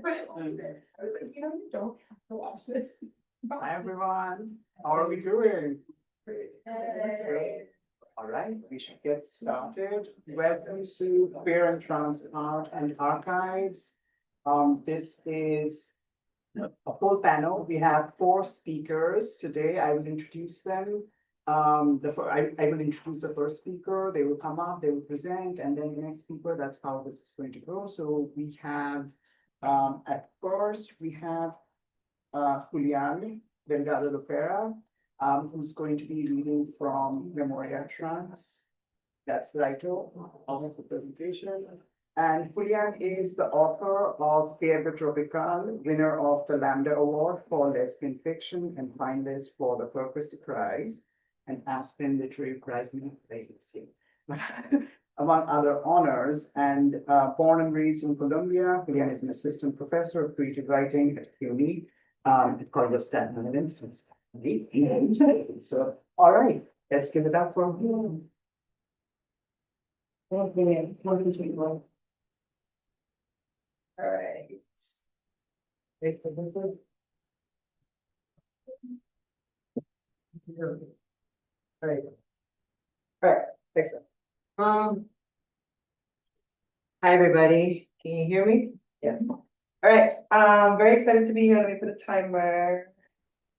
was like, you don't have to watch this. Hi, everyone. How are we doing? All right, we should get started. Welcome to Queer and Trans Art and Archives. This is a full panel. We have 4 speakers today. I will introduce them. I will introduce the first speaker. They will come up, they will present, and then the next speaker. That's how this is going to go. So we have, at first, we have Julián Delgado Lopera, who's going to be reading from Memoria Trans. That's the title of the presentation. And Julián is the author of Reproduction, winner of the Lambda Award for Lesbian Fiction and finalist for the Purpose Prize and Aspen Literary Prize Agency, among other honors. And born and raised in Colombia, Julián is an assistant professor of creative writing at CUNY, at College of Staten Island. So, all right, let's give it up for him. All right. All right, excellent. Hi, everybody. Can you hear me? Yes. All right. Very excited to be here. Let me put a timer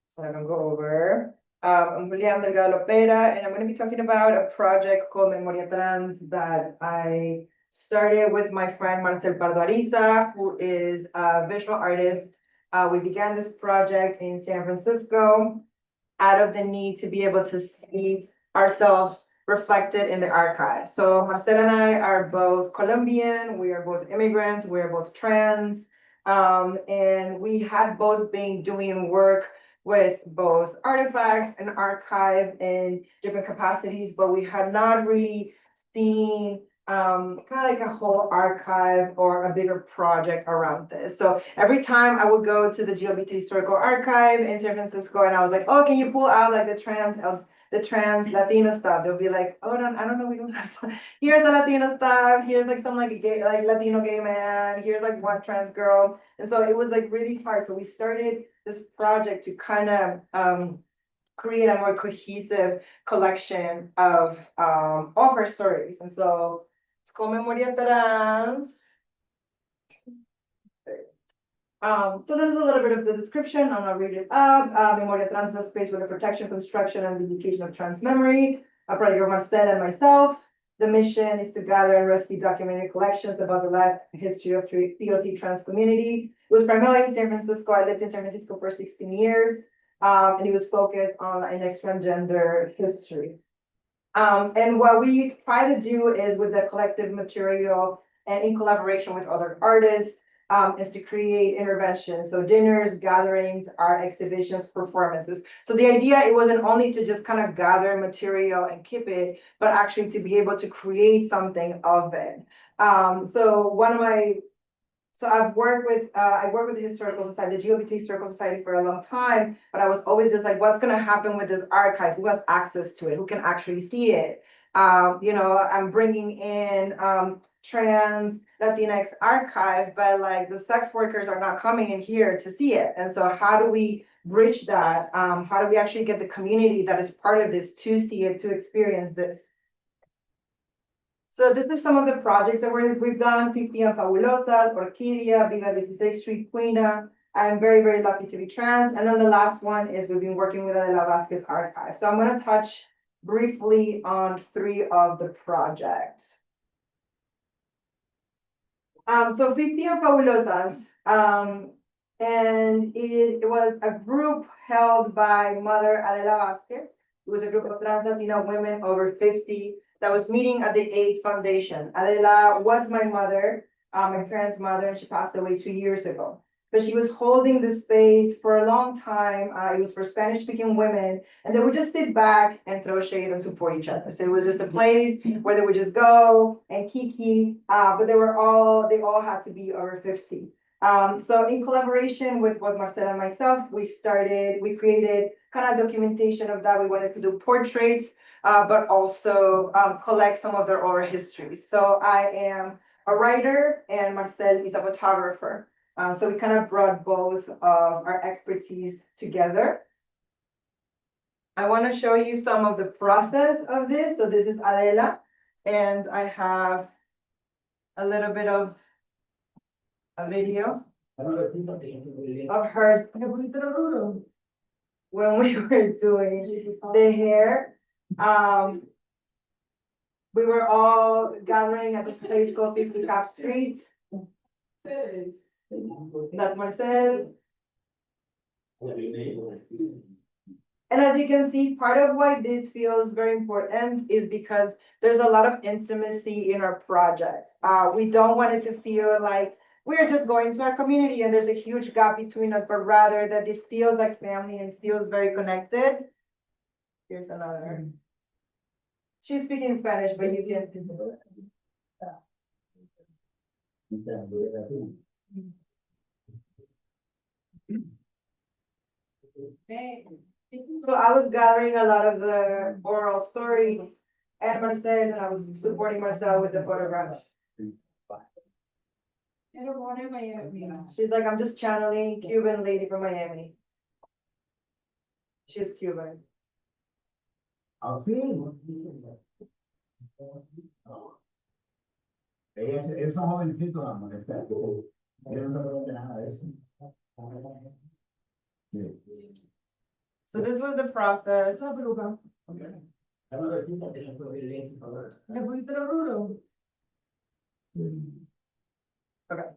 so I don't go over. I'm Julián Delgado Lopera, and I'm going to be talking about a project called Memoria Trans that I started with my friend Marcel Pardo Ariza, who is a visual artist. We began this project in San Francisco out of the need to be able to see ourselves reflected in the archive. So Marcel and I are both Colombian, we are both immigrants, we are both trans, and we had both been doing work with both artifacts and archive in different capacities, but we had not really seen kind of like a whole archive or a bigger project around this. So every time I would go to the GLBT Historical Archive in San Francisco and I was like, oh, can you pull out like the trans Latino stuff? They'll be like, oh, no, I don't know, we don't have stuff. Here's the Latino stuff, here's like some like a gay, like Latino gay man, here's like one trans girl. And so it was like really hard. So we started this project to kind of create a more cohesive collection of all of our stories. And so it's called Memoria Trans. So this is a little bit of the description. I'm not read it up. Memoria Trans is a space for the protection, construction, and vindication of trans memory. A project of Marcel and myself. The mission is to gather and rescue documented collections about the life and history of POC trans community. It was primarily in San Francisco. I lived in San Francisco for 16 years. And it was focused on next transgender history. And what we try to do is with the collective material and in collaboration with other artists, is to create interventions. So dinners, gatherings, art exhibitions, performances. So the idea, it wasn't only to just kind of gather material and keep it, but actually to be able to create something of it. So I've worked with, I work with the Historical Society, the GLBT Historical Society for a long time, but I was always just like, what's gonna happen with this archive? Who has access to it? Who can actually see it? I'm bringing in trans Latinx archive, but like the sex workers are not coming in here to see it. And so how do we bridge that? How do we actually get the community that is part of this to see it, to experience this? So this is some of the projects that we've done: 50 and Fabulosas, Orquídea, Viva 16th Street, Quina. I'm very, very lucky to be trans. And then the last one is we've been working with the La Vasquez Archive. So I'm going to touch briefly on 3 of the projects. So 50 and Fabulosas, and it was a group held by Mother Adela Vasquez. It was a group of trans Latina women over 50 that was meeting at the AIDS Foundation. Adela was my mother, my trans mother, and she passed away 2 years ago. But she was holding this space for a long time. It was for Spanish-speaking women, and they would just sit back and throw shade and support each other. So it was just a place where they would just go and kiki, but they all had to be over 50. So in collaboration with Marcela and myself, we created kind of documentation of that. We wanted to do portraits, but also collect some of their oral histories. So I am a writer and Marcel is a photographer. So we kind of brought both of our expertise together. I want to show you some of the process of this. So this is Adela, and I have a little bit of a video of her when we were doing the hair. We were all gathering at this place called 50 Cap Street. That's Marcel. And as you can see, part of why this feels very important is because there's a lot of intimacy in our projects. We don't want it to feel like we're just going to our community and there's a huge gap between us, but rather that it feels like family and feels very connected. Here's another. She's speaking Spanish, but you can. So I was gathering a lot of the oral stories and Marcel, and I was supporting Marcel with the photographs. She's like, I'm just channeling Cuban lady from Miami. She's Cuban. Es un jovencito, amor, ella no se acuerda de nada de eso. So this was the process. Okay.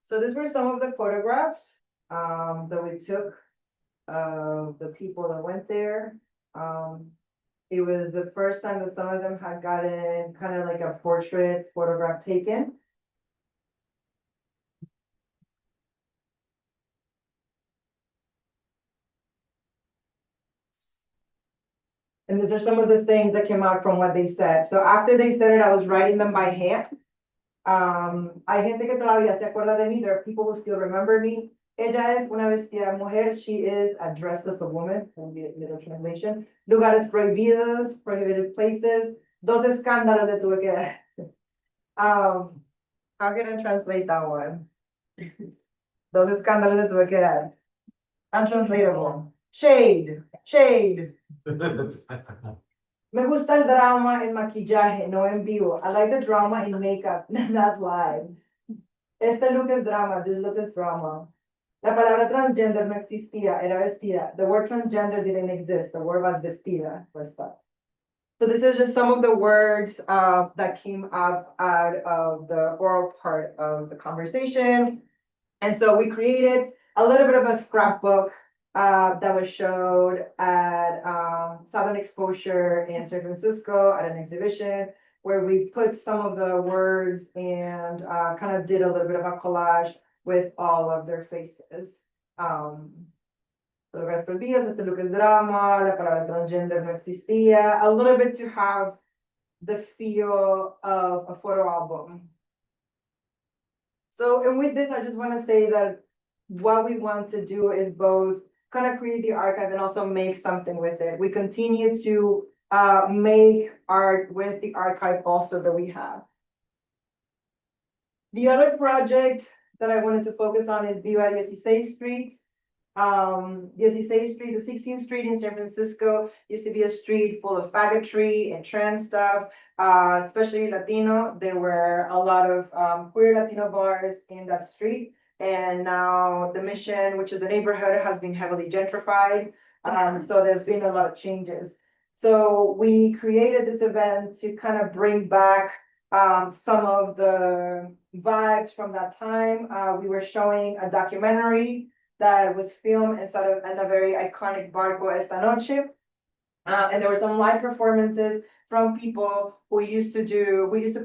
So these were some of the photographs that we took of the people that went there. It was the first time that some of them had gotten kind of like a portrait photograph taken. And these are some of the things that came out from what they said. So after they said it, I was writing them by hand. Hay gente que todavía se acuerda de mí. There are people who still remember me. Ella es una vestida mujer. She is dressed as a woman. Little translation. Lugares prohibidos, prohibited places. Dos escándalos de tuve que dar. How can I translate that one? Dos escándalos de tuve que dar. Untranslatable. Shade. Shade. Me gusta el drama en maquillaje, no en vivo. I like the drama in makeup, not live. Este look es drama, this look is drama. La palabra transgender no existía, era vestida. The word transgender didn't exist, the word was vestida, was stuff. So these are just some of the words that came up out of the oral part of the conversation. And so we created a little bit of a scrapbook that was showed at Southern Exposure in San Francisco at an exhibition where we put some of the words and kind of did a little bit of a collage with all of their faces. Este look es drama, la palabra transgender no existía, a little bit to have the feel of a photo album. So, and with this, I just want to say that what we want to do is both kind of create the archive and also make something with it. We continue to make art with the archive also that we have. The other project that I wanted to focus on is Viva 16th Street. 16th Street, the 16th Street in San Francisco used to be a street full of faggotry and trans stuff, especially Latino. There were a lot of queer Latino bars in that street. And now the Mission, which is the neighborhood, has been heavily gentrified. So there's been a lot of changes. So we created this event to kind of bring back some of the vibes from that time. We were showing a documentary that was filmed inside of a very iconic barco esta noche. And there were some live performances from people who used to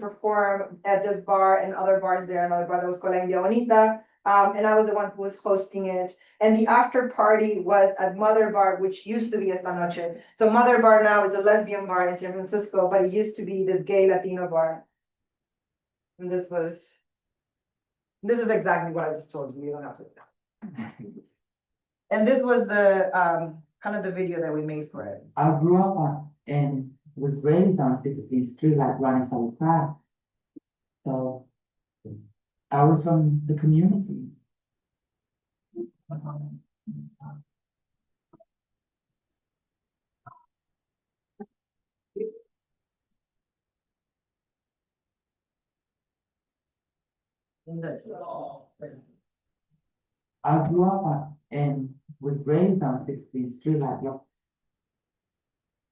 perform at this bar and other bars there. Another bar that was called India Bonita. And I was the one who was hosting it. And the after party was at Mother Bar, which used to be Esta Noche. So Mother Bar now is a lesbian bar in San Francisco, but it used to be this gay Latino bar. And this is exactly what I just told you. You don't have to. And this was the kind of the video that we made for it. I grew up on and was raised on 16th Street, like Racialized. So I was from the community. And that's all. I grew up and was raised on 16th Street, like,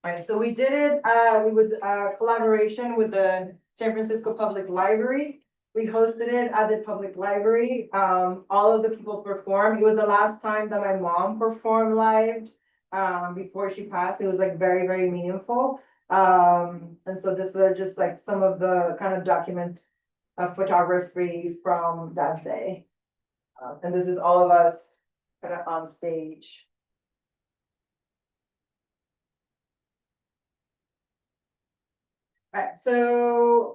Right, so we did it, it was a collaboration with the San Francisco Public Library. We hosted it at the public library. All of the people performed. It was the last time that my mom performed live, before she passed. It was like very, very meaningful. And so this is just like some of the kind of document photography from that day. And this is all of us kind of on stage. Right, so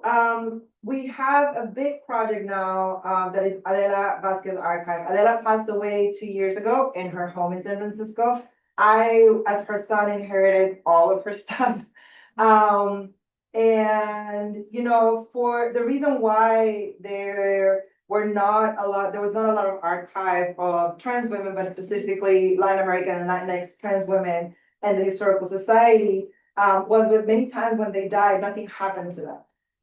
we have a big project now that is Adela Vasquez Archive. Adela passed away 2 years ago in her home in San Francisco. I, as her son, inherited all of her stuff. And you know, for the reason why there was not a lot of archive of trans women, but specifically Latin American and Latinx trans women and the Historical Society, was that many times when they died, nothing happened to them.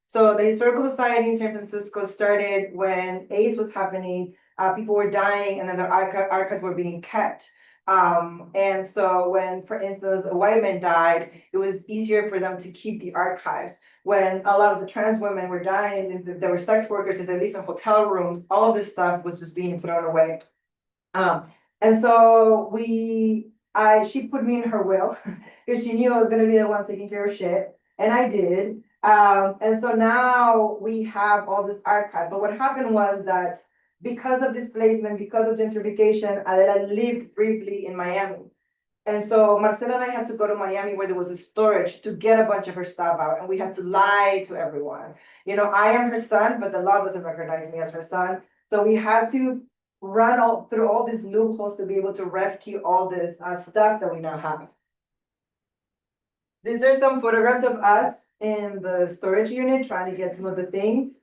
So the Historical Society in San Francisco started when AIDS was happening, people were dying and then their archives were being kept. And so when, for instance, a white man died, it was easier for them to keep the archives. When a lot of the trans women were dying, and there were sex workers and they live in hotel rooms, all of this stuff was just being thrown away. And so she put me in her will because she knew I was going to be the one taking care of shit. And I did. And so now we have all this archive. But what happened was that because of displacement, because of gentrification, Adela lived briefly in Miami. And so Marcela and I had to go to Miami where there was a storage to get a bunch of her stuff out. And we had to lie to everyone. You know, I am her son, but the law doesn't recognize me as her son. So we had to run through all these loopholes to be able to rescue all this stuff that we now have. These are some photographs of us in the storage unit trying to get some of the things.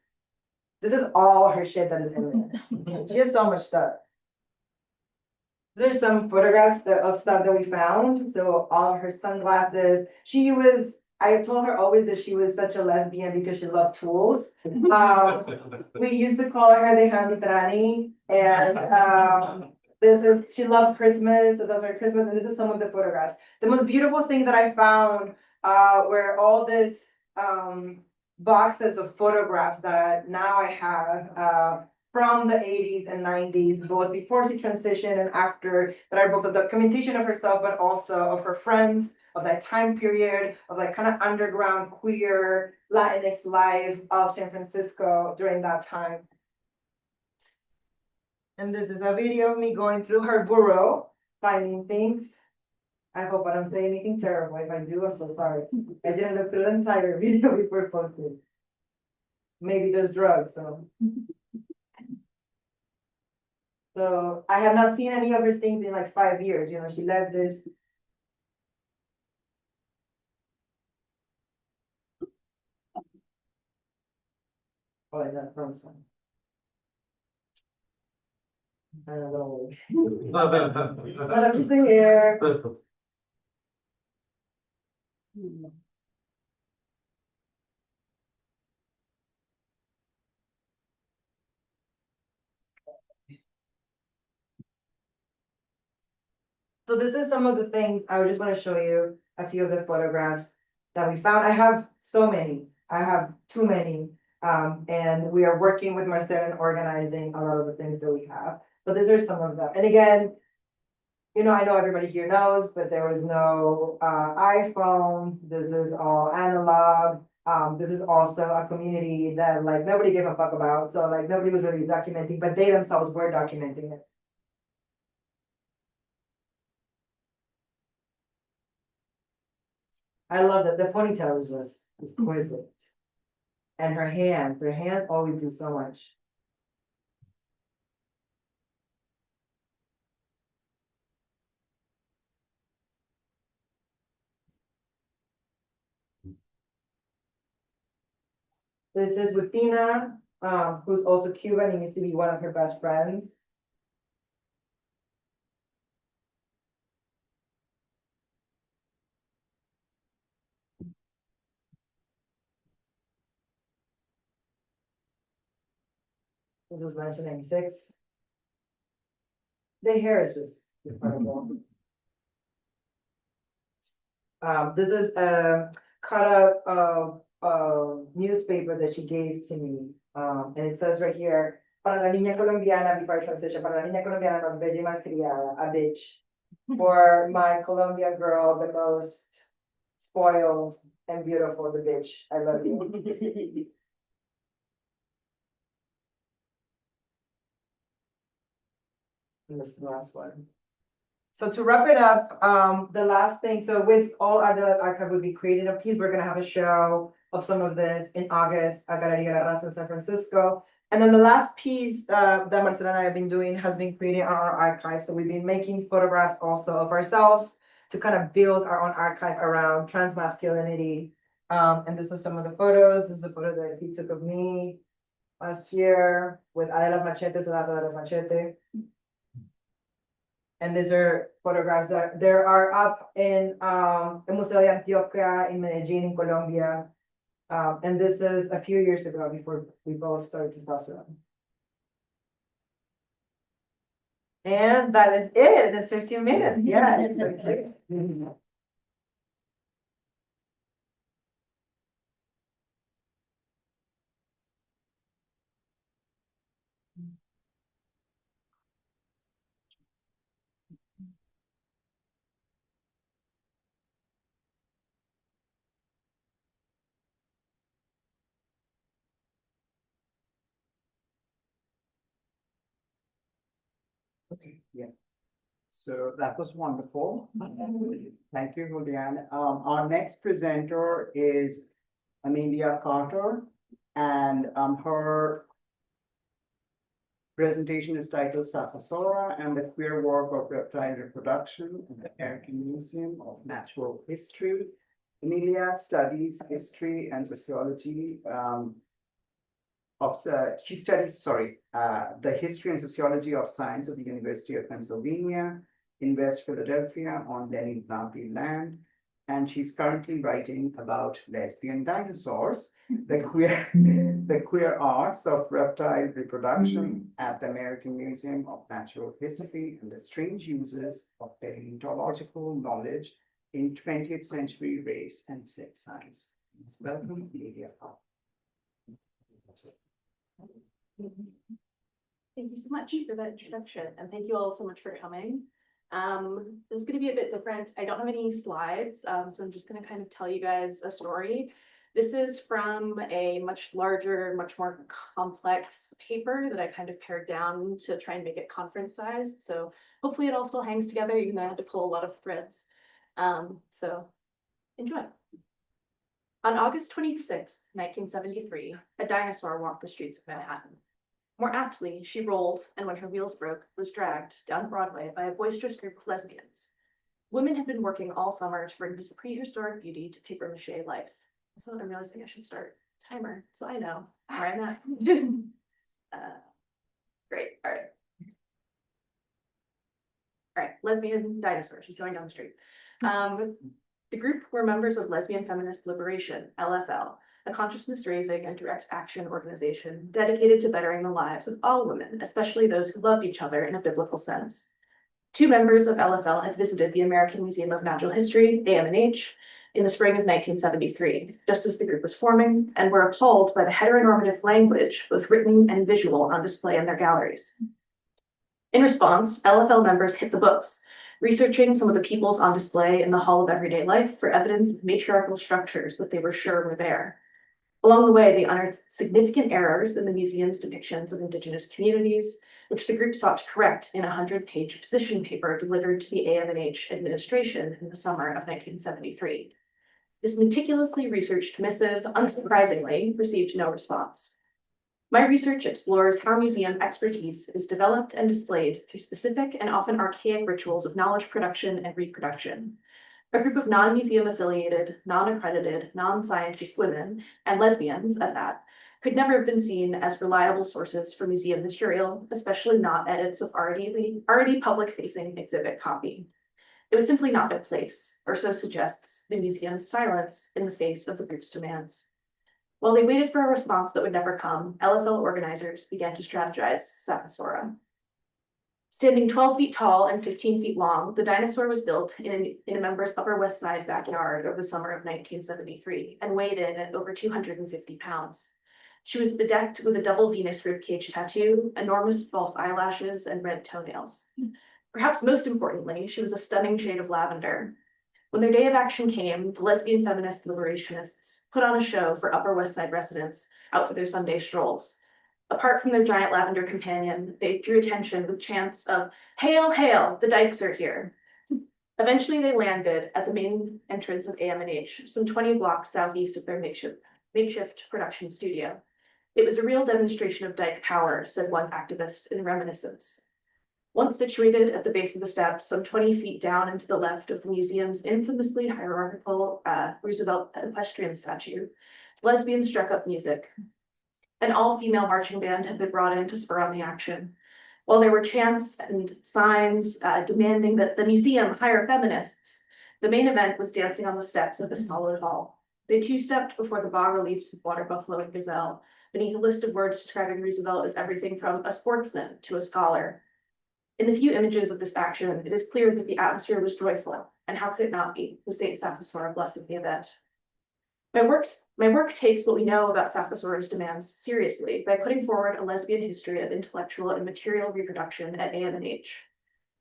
This is all her shit that is in there. She has so much stuff. There's some photographs of stuff that we found. So all of her sunglasses. I told her always that she was such a lesbian because she loved tools. We used to call her the handy trani. And she loved Christmas. So those are Christmas. And this is some of the photographs. The most beautiful thing that I found were all this boxes of photographs that now I have from the 80s and 90s, both before she transitioned and after, that are both the documentation of herself, but also of her friends, of that time period, of like kind of underground queer Latinx life of San Francisco during that time. And this is a video of me going through her bureau, finding things. I hope I don't say anything terrible. If I do, I'm so sorry. I didn't look through the entire video before posting. Maybe there's drugs, so. So I have not seen any of her things in like 5 years. You know, she left this. Oh, and that first one. And a little. But I'm here. So this is some of the things I just want to show you a few of the photographs that we found. I have so many. I have too many. And we are working with Marcel and organizing a lot of the things that we have. But these are some of them. And again, you know, I know everybody here knows, but there was no iPhones. This is all analog. This is also a community that like nobody gave a fuck about. So like nobody was really documenting, but they themselves were documenting it. I love that the ponytail is just exquisite. And her hands always do so much. This is with Tina, who's also Cuban and used to be one of her best friends. This is 1996. The hair is just incredible. This is a cut of newspaper that she gave to me. And it says right here, para la niña colombiana, before I transition, para la niña colombiana más bella y más criada, a bitch. For my Colombian girl, the most spoiled and beautiful, the bitch. I love you. And this is the last one. So to wrap it up, the last thing, so with all other archive will be created a piece, we're gonna have a show of some of this in August at Galeria La Raza in San Francisco. And then the last piece that Marcela and I have been doing has been creating our archive. So we've been making photographs also of ourselves to kind of build our own archive around transmasculinity. And this is some of the photos. This is a photo that he took of me last year with Adela's Machetes, Adela's Machete. And these are photographs that there are up in the Museo de Antioquia in Medellin, in Colombia. And this is a few years ago before we both started testosterone. And that is it. It's 15 minutes. Yeah. Okay, yeah. So that was wonderful. Thank you, Julián. Our next presenter is Amelia Carter, and her presentation is titled Sapphasaura and the Queer Work of Reptile Reproduction in the American Museum of Natural History. Amelia studies history and sociology she studies, the history and sociology of science at the University of Pennsylvania in West Philadelphia on Lenape land. And she's currently writing about lesbian dinosaurs, the queer arts of reptile reproduction at the American Museum of Natural History and the strange uses of paleontological knowledge in 20th century race and sex science. Welcome, Amelia. Thank you so much for that introduction, and thank you all so much for coming. This is going to be a bit different. I don't have any slides, so I'm just going to kind of tell you guys a story. This is from a much larger, much more complex paper that I kind of pared down to try and make it conference sized. So hopefully it all still hangs together, even though I had to pull a lot of threads. So enjoy. On August 26, 1973, a dinosaur walked the streets of Manhattan. More aptly, she rolled, and when her wheels broke, was dragged down Broadway by a boisterous group of lesbians. Women had been working all summer to bring this prehistoric beauty to papier-mâché life. So I'm realizing I should start a timer, so I know where I'm at. Great, all right. All right, lesbian dinosaur, she's going down the street. The group were members of Lesbian Feminist Liberation, LFL, a consciousness-raising and direct action organization dedicated to bettering the lives of all women, especially those who loved each other in a biblical sense. 2 members of LFL had visited the American Museum of Natural History, AMNH, in the spring of 1973, just as the group was forming, and were appalled by the heteronormative language, both written and visual, on display in their galleries. In response, LFL members hit the books, researching some of the peoples on display in the Hall of Everyday Life for evidence of matriarchal structures that they were sure were there. Along the way, they unearthed significant errors in the museum's depictions of Indigenous communities, which the group sought to correct in a 100-page position paper delivered to the AMNH administration in the summer of 1973. This meticulously researched missive, unsurprisingly, received no response. My research explores how museum expertise is developed and displayed through specific and often archaic rituals of knowledge production and reproduction. A group of non-museum affiliated, non-accredited, non-scientist women, and lesbians at that, could never have been seen as reliable sources for museum material, especially not edits of already public-facing exhibit copy. It was simply not their place, or so suggests the museum's silence in the face of the group's demands. While they waited for a response that would never come, LFL organizers began to strategize Sapphasaura. Standing 12 feet tall and 15 feet long, the dinosaur was built in a member's Upper West Side backyard over the summer of 1973 and weighed in at over 250 pounds. She was bedecked with a double Venus ribcage tattoo, enormous false eyelashes, and red toenails. Perhaps most importantly, she was a stunning shade of lavender. When their day of action came, the lesbian feminist liberationists put on a show for Upper West Side residents out for their Sunday strolls. Apart from their giant lavender companion, they drew attention with chants of "Hail, hail, the dykes are here." Eventually, they landed at the main entrance of AM&H, some 20 blocks southeast of their makeshift production studio. It was a real demonstration of dyke power, said one activist in reminiscence. Once situated at the base of the steps, some 20 feet down and to the left of the museum's infamously hierarchical Roosevelt equestrian statue, lesbians struck up music. An all-female marching band had been brought in to spur on the action. While there were chants and signs demanding that the museum hire feminists, the main event was dancing on the steps of this hallowed hall. They two-stepped before the bas-reliefs of water buffalo and gazelle, beneath a list of words describing Roosevelt as everything from a sportsman to a scholar. In the few images of this action, it is clear that the atmosphere was joyful, and how could it not be, with Saint Sapphasaura blessing the event. My work takes what we know about Sapphasaura's demands seriously by putting forward a lesbian history of intellectual and material reproduction at AM&H.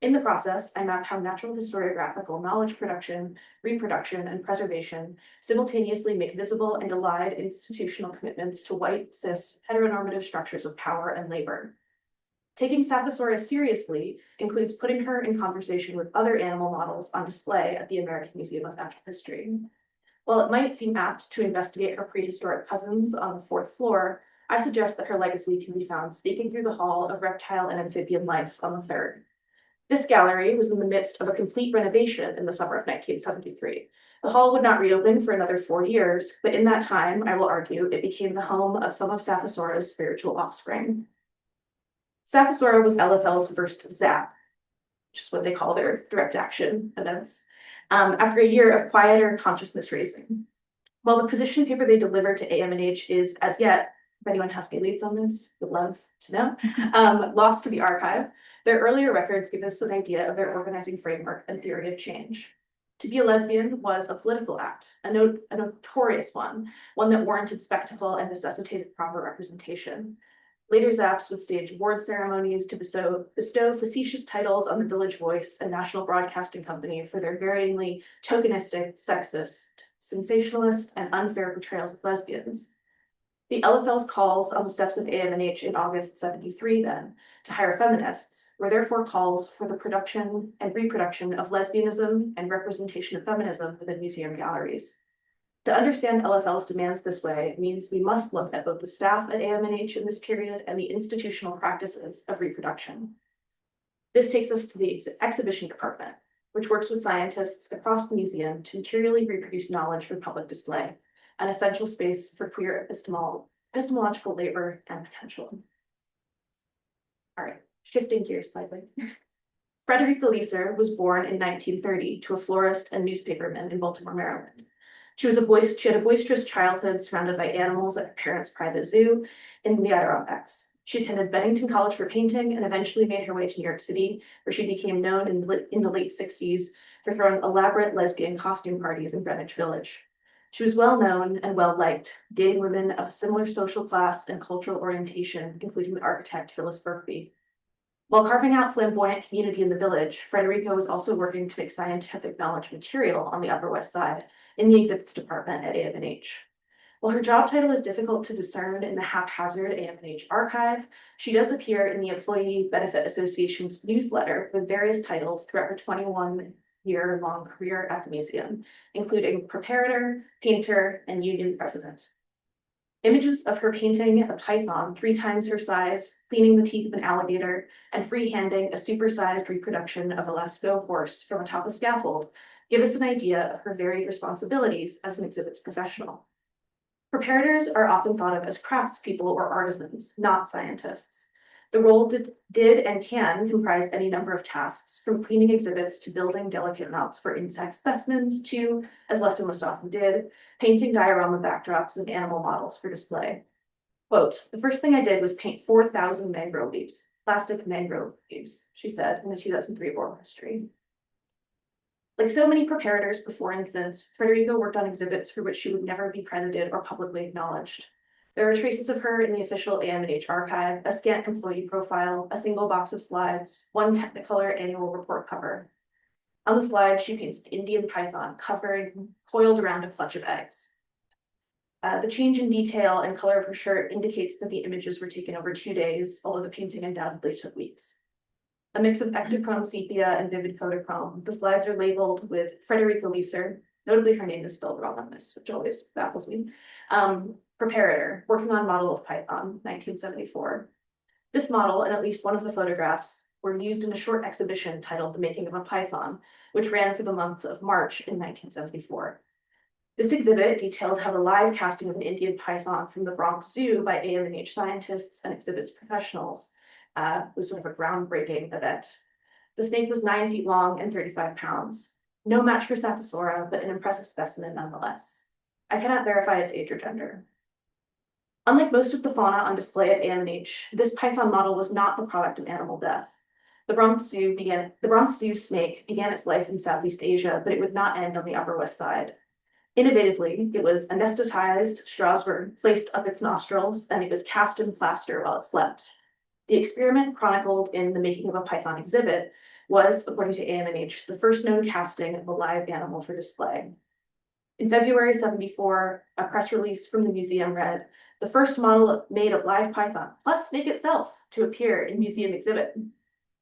In the process, I map how natural historiographical knowledge production, reproduction, and preservation simultaneously make visible and allied institutional commitments to white, cis, heteronormative structures of power and labor. Taking Sapphasaura seriously includes putting her in conversation with other animal models on display at the American Museum of Natural History. While it might seem apt to investigate her prehistoric cousins on the fourth floor, I suggest that her legacy can be found sneaking through the hall of reptile and amphibian life on the third. This gallery was in the midst of a complete renovation in the summer of 1973. The hall would not reopen for another 4 years, but in that time, I will argue, it became the home of some of Sapphasaura's spiritual offspring. Sapphasaura was LFL's first ZAP, which is what they call their direct action events, after a year of quieter consciousness raising. While the position paper they delivered to AM&H is, as yet, if anyone has any leads on this, would love to know, lost to the archive, their earlier records give us an idea of their organizing framework and theory of change. To be a lesbian was a political act, a notorious one that warranted spectacle and necessitated proper representation. Later Zaps would stage award ceremonies to bestow facetious titles on the Village Voice and National Broadcasting Company for their varyingly tokenistic, sexist, sensationalist, and unfair portrayals of lesbians. The LFL's calls on the steps of AM&H in August 73, then, to hire feminists, were therefore calls for the production and reproduction of lesbianism and representation of feminism within museum galleries. To understand LFL's demands this way means we must look at both the staff at AM&H in this period and the institutional practices of reproduction. This takes us to the exhibition department, which works with scientists across the museum to materially reproduce knowledge for public display, an essential space for queer epistemological labor and potential. All right, shifting gears slightly. Frederica Leeser was born in 1930 to a florist and newspaperman in Baltimore, Maryland. She had a boisterous childhood surrounded by animals at her parents' private zoo in the Adirondacks. She attended Bennington College for painting and eventually made her way to New York City, where she became known in the late 60s for throwing elaborate lesbian costume parties in Greenwich Village. She was well known and well liked, dating women of a similar social class and cultural orientation, including the architect Phyllis Berkby. While carving out flamboyant community in the village, Frederica was also working to make scientific knowledge material on the Upper West Side in the exhibits department at AM&H. While her job title is difficult to discern in the haphazard AM&H archive, she does appear in the Employee Benefit Association's newsletter with various titles throughout her 21-year-long career at the museum, including preparator, painter, and union president. Images of her painting a python 3 times her size, cleaning the teeth of an alligator, and freehanding a supersized reproduction of a Lascaux horse from atop a scaffold give us an idea of her varied responsibilities as an exhibits professional. Preparators are often thought of as craftspeople or artisans, not scientists. The role did and can comprise any number of tasks, from cleaning exhibits to building delicate mounts for insect specimens to, as Lester most often did, painting diorama backdrops and animal models for display. Quote, the first thing I did was paint 4,000 mangrove leaves, plastic mangrove leaves, she said in the 2003 oral history. Like so many preparators before and since, Frederica worked on exhibits for which she would never be credited or publicly acknowledged. There are traces of her in the official AMH archive, a scant employee profile, a single box of slides, one Technicolor annual report cover. On the slide, she paints an Indian python coiled around a clutch of eggs. The change in detail and color of her shirt indicates that the images were taken over 2 days, although the painting undoubtedly took weeks. A mix of ectochrome sepia and vivid Kodachrome, the slides are labeled with Frederica Leeser, notably her name is spelled wrong on this, which always baffles me, preparator, working on model of Python, 1974. This model and at least one of the photographs were used in a short exhibition titled The Making of a Python, which ran for the month of March in 1974. This exhibit detailed how the live casting of an Indian python from the Bronx Zoo by AMH scientists and exhibits professionals was sort of a groundbreaking event. The snake was 9 feet long and 35 pounds. No match for Sapphasaura, but an impressive specimen nonetheless. I cannot verify its age or gender. Unlike most of the fauna on display at AMH, this python model was not the product of animal death. The Bronx Zoo snake began its life in Southeast Asia, but it would not end on the Upper West Side. Innovatively, it was anesthetized, straws were placed up its nostrils, and it was cast in plaster while it slept. The experiment chronicled in The Making of a Python exhibit was, according to AMH, the first known casting of a live animal for display. In February 74, a press release from the museum read, the first model made of live python, plus snake itself, to appear in museum exhibit.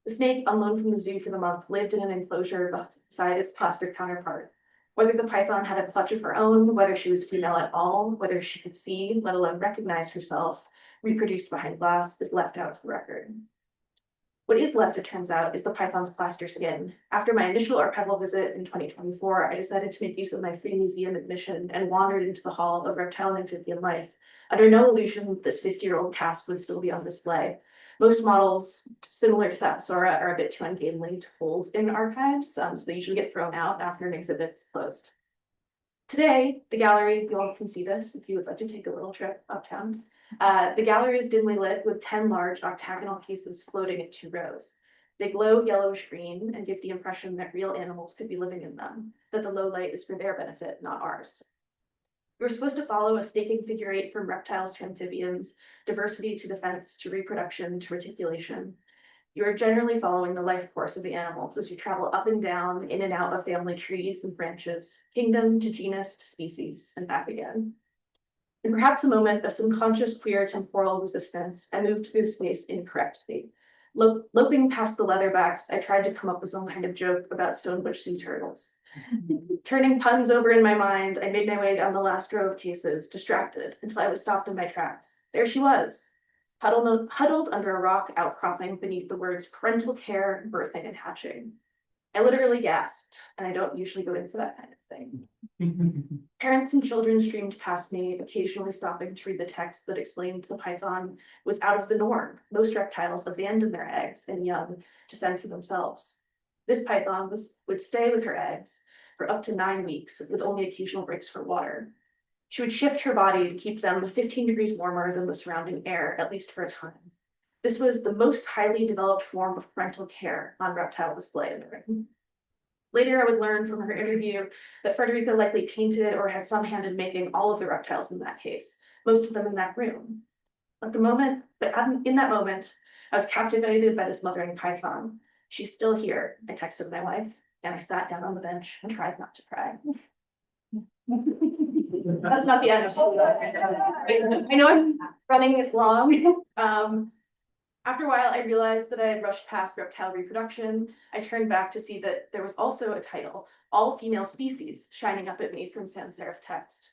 The snake, on loan from the zoo for the month, lived in an enclosure beside its plaster counterpart. Whether the python had a clutch of her own, whether she was female at all, whether she could see, let alone recognize herself, reproduced behind glass, is left out of the record. What is left, it turns out, is the python's plaster skin. After my initial archival visit in 2024, I decided to make use of my free museum admission and wandered into the Hall of Reptile and Amphibian Life, under no illusion that this 50-year-old cast would still be on display. Most models, similar to Sapphasaura, are a bit too ungainly to hold in archives, so they usually get thrown out after an exhibit is closed. Today, the gallery, you all can see this if you would like to take a little trip uptown. The gallery is dimly lit with 10 large octagonal cases floating in 2 rows. They glow yellowish green and give the impression that real animals could be living in them, that the low light is for their benefit, not ours. We're supposed to follow a staking figure 8 from reptiles to amphibians, diversity to defense to reproduction to reticulation. You are generally following the life course of the animals as you travel up and down, in and out of family trees and branches, kingdom to genus to species, and back again. In perhaps a moment of subconscious queer temporal resistance, I moved through the space incorrectly. Loping past the leatherbacks, I tried to come up with some kind of joke about stonebush sea turtles. Turning puns over in my mind, I made my way down the last row of cases, distracted, until I was stopped in my tracks. There she was, huddled under a rock outcropping beneath the words parental care, birthing, and hatching. I literally gasped, and I don't usually go in for that kind of thing. Parents and children streamed past me, occasionally stopping to read the text that explained the python was out of the norm. Most reptiles abandon their eggs and young to fend for themselves. This python would stay with her eggs for up to 9 weeks, with only occasional breaks for water. She would shift her body to keep them 15 degrees warmer than the surrounding air, at least for a time. This was the most highly developed form of parental care on reptile display in the ring. Later, I would learn from her interview that Frederica likely painted or had some hand in making all of the reptiles in that case, most of them in that room. In that moment, I was captivated by this mothering python. She's still here, I texted my wife, and I sat down on the bench and tried not to cry. That's not the end. I know I'm running it long. After a while, I realized that I had rushed past reptile reproduction. I turned back to see that there was also a title, All Female Species, shining up at me from sans serif text.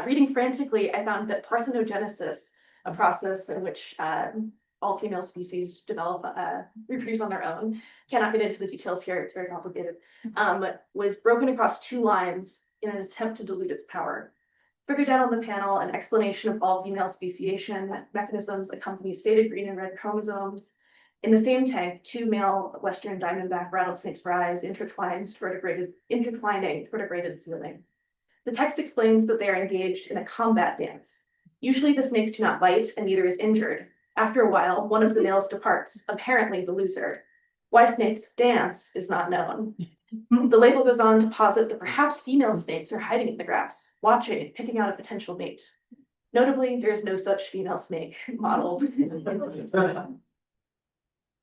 Reading frantically, I found that parthenogenesis, a process in which all female species reproduce on their own, cannot get into the details here, it's very complicated, was broken across 2 lines in an attempt to dilute its power. Further down on the panel, an explanation of all female speciation mechanisms accompanies faded green and red chromosomes. In the same tank, 2 male Western diamondback rattlesnakes rise, intertwining toward a graded ceiling. The text explains that they are engaged in a combat dance. Usually the snakes do not bite and neither is injured. After a while, one of the males departs, apparently the loser. Why snakes dance is not known. The label goes on to posit that perhaps female snakes are hiding in the grass, watching and picking out a potential mate. Notably, there is no such female snake modeled.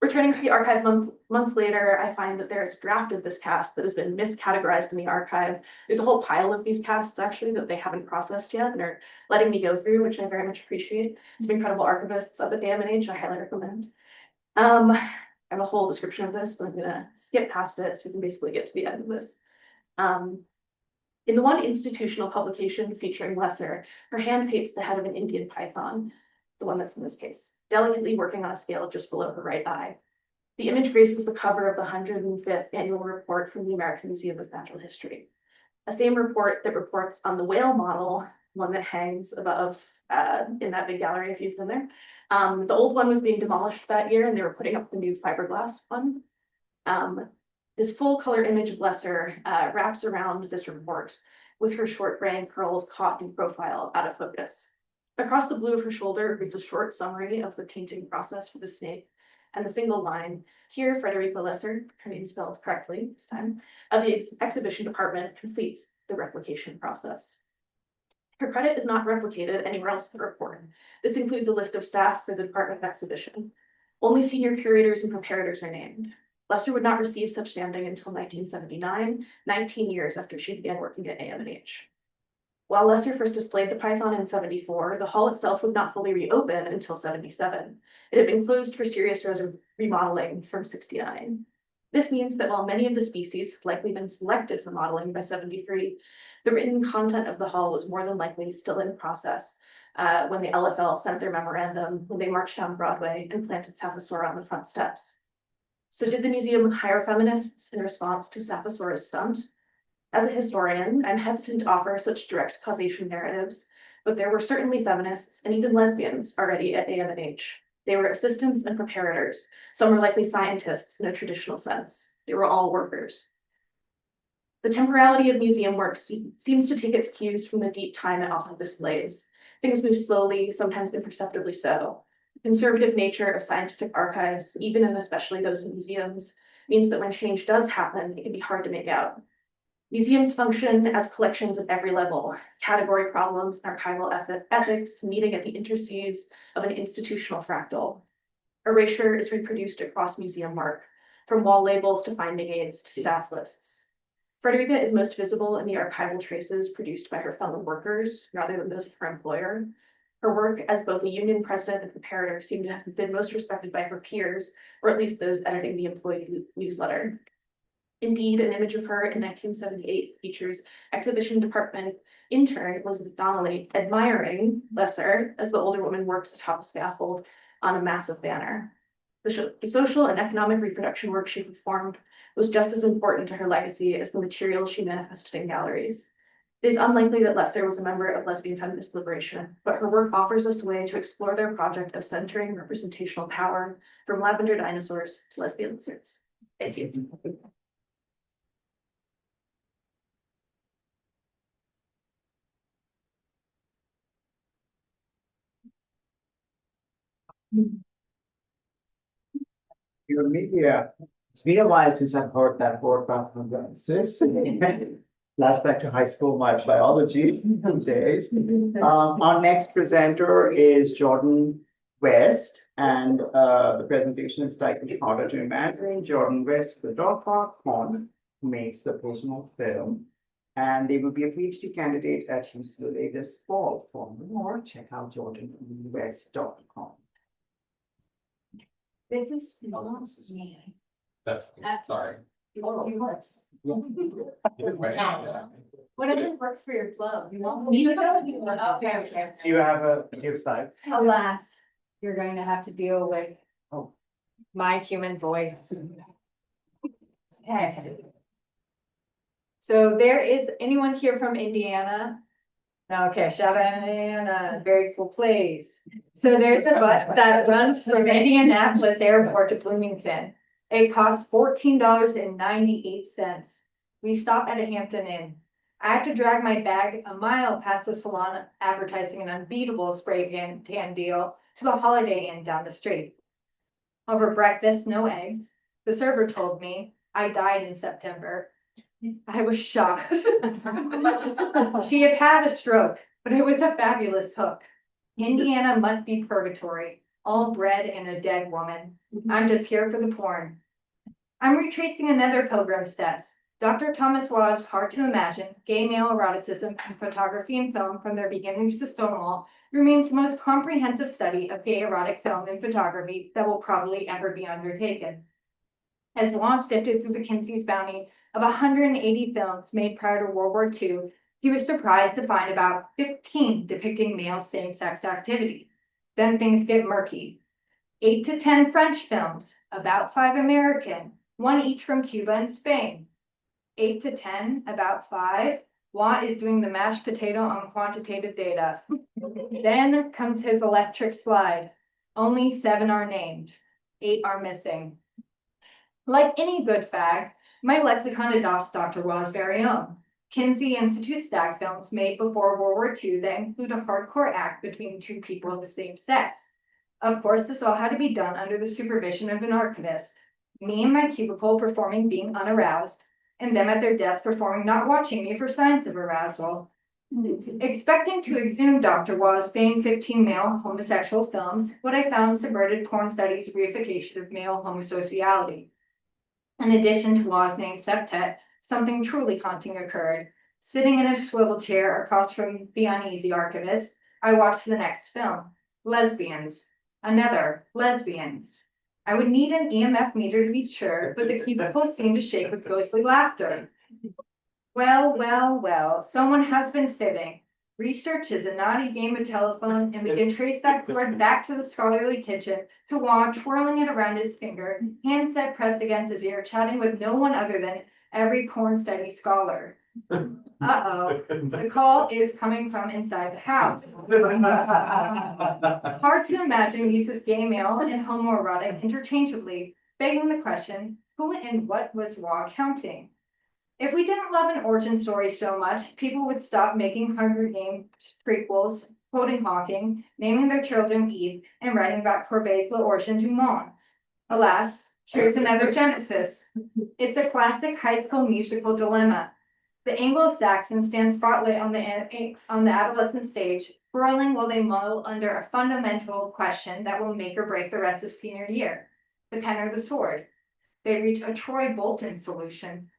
Returning to the archive months later, I find that there's a draft of this cast that has been miscategorized in the archive. There's a whole pile of these casts actually that they haven't processed yet and are letting me go through, which I very much appreciate. Some incredible archivists up at AMNH, I highly recommend. I have a whole description of this, but I'm gonna skip past it so we can basically get to the end of this. In the one institutional publication featuring Lesser, her hand paints the head of an Indian python, the one that's in this case, delicately working on a scale just below her right eye. The image graces the cover of the 105th annual report from the American Museum of Natural History. A same report that reports on the whale model, one that hangs above in that big gallery if you've been there. The old one was being demolished that year and they were putting up the new fiberglass one. This full color image of Lesser wraps around this report with her short gray curls caught in profile out of focus. Across the blue of her shoulder reads a short summary of the painting process for the snake and the single line, here Frederica Lesser, her name spelled correctly this time, of the exhibition department completes the replication process. Her credit is not replicated anywhere else in the report. This includes a list of staff for the Department of Exhibition. Only senior curators and preparators are named. Lesser would not receive such standing until 1979, 19 years after she began working at AMNH. While Lesser first displayed the python in 74, the hall itself would not fully reopen until 77. It had been closed for serious remodeling from 69. This means that while many of the species had likely been selected for modeling by 73, the written content of the hall was more than likely still in process when the LFL sent their memorandum when they marched down Broadway and planted Sapphasaura on the front steps. So did the museum hire feminists in response to Sapphasaura's stunt? As a historian, I'm hesitant to offer such direct causation narratives, but there were certainly feminists and even lesbians already at AMNH. They were assistants and preparators. Some were likely scientists in a traditional sense. They were all workers. The temporality of museum work seems to take its cues from the deep time it often displays. Things move slowly, sometimes imperceptibly so. The conservative nature of scientific archives, even and especially those in museums, means that when change does happen, it can be hard to make out. Museums function as collections at every level, category problems, archival ethics, meeting at the interstices of an institutional fractal. Erasure is reproduced across museum work, from wall labels to finding aids to staff lists. Frederica is most visible in the archival traces produced by her fellow workers rather than those of her employer. Her work as both a union president and preparator seemed to have been most respected by her peers, or at least those editing the employee newsletter. Indeed, an image of her in 1978 features exhibition department intern Elizabeth Donnelly admiring Lesser as the older woman works atop a scaffold on a massive banner. The social and economic reproduction work she performed was just as important to her legacy as the materials she manifested in galleries. It is unlikely that Lesser was a member of lesbian feminist liberation, but her work offers us a way to explore their project of centering representational power from lavender dinosaurs to lesbian lizards. Thank you. Your media. It's been a while since I've heard that word from Francis. Flashback to high school, my biology days. Our next presenter is Georden West, and the presentation is titled Harder to Imagine. Georden West, the dog park pond, who makes the personal film. And they will be a PhD candidate at UCLA this fall. For more, check out jordanwest.com. That's sorry. What Yeah. doesn't work for your club? You want me to go? Okay. Do you have a site? Alas, you're going to have to deal with my human voice. Okay. So there is anyone here from Indiana? Okay, Savannah, very cool place. So there's a bus that runs from Indianapolis Airport to Bloomington. It costs $14.98. We stop at a Hampton Inn. I have to drag my bag a mile past the salon advertising an unbeatable spray tan deal to the Holiday Inn down the street. Over breakfast, no eggs. The server told me I died in September. I was shocked. She had had a stroke, but it was a fabulous hook. Indiana must be purgatory, all bred in a dead woman. I'm just here for the porn. I'm retracing another pilgrim's steps. Dr. Thomas Waugh's Hard to Imagine, Gay Male Eroticism in Photography and Film from Their Beginnings to Stonewall remains the most comprehensive study of gay erotic film and photography that will probably ever be undertaken. As Waugh sifted through the Kinsey's bounty of 180 films made prior to World War II, he was surprised to find about 15 depicting male same-sex activity. Then things get murky. 8 to 10 French films, about 5 American, 1 each from Cuba and Spain. 8 to 10, about 5. Waugh is doing the mashed potato on quantitative data. Then comes his electric slide. Only 7 are named. 8 are missing. Like any good fag, my lexicon adopts Dr. Waugh's very own. Kinsey Institute stag films made before World War II that include a hardcore act between 2 people of the same sex. Of course, this all had to be done under the supervision of an archivist. Me in my cubicle performing being unaroused, and them at their desk performing not watching me for signs of arousal. Expecting to exhume Dr. Waugh's Bane 15 male homosexual films, what I found subverted porn studies' reification of male homosociality. In addition to Waugh's name septet, something truly haunting occurred. Sitting in a swivel chair across from the uneasy archivist, I watched the next film, Lesbians. Another, Lesbians. I would need an EMF meter to be sure, but the cubicle seemed to shake with ghostly laughter. Well, someone has been fibbing. Research is a naughty game of telephone, and we can trace that cord back to the scholarly kitchen to Waugh twirling it around his finger, handset pressed against his ear, chatting with no one other than every porn study scholar. Uh-oh, the call is coming from inside the house. Hard to Imagine uses gay male and homoerotic interchangeably, begging the question, who and what was Waugh counting? If we didn't love an origin story so much, people would stop making Hunger Games prequels, quoting Hawking, naming their children Eve, and writing about Courbet's L'Origine du Monde. Alas, here's another Genesis. It's a classic high school musical dilemma. The Anglo-Saxon stands spotlight on the adolescent stage, whirling while they mull under a fundamental question that will make or break the rest of senior year. The pen or the sword? They reach a Troy Bolton solution.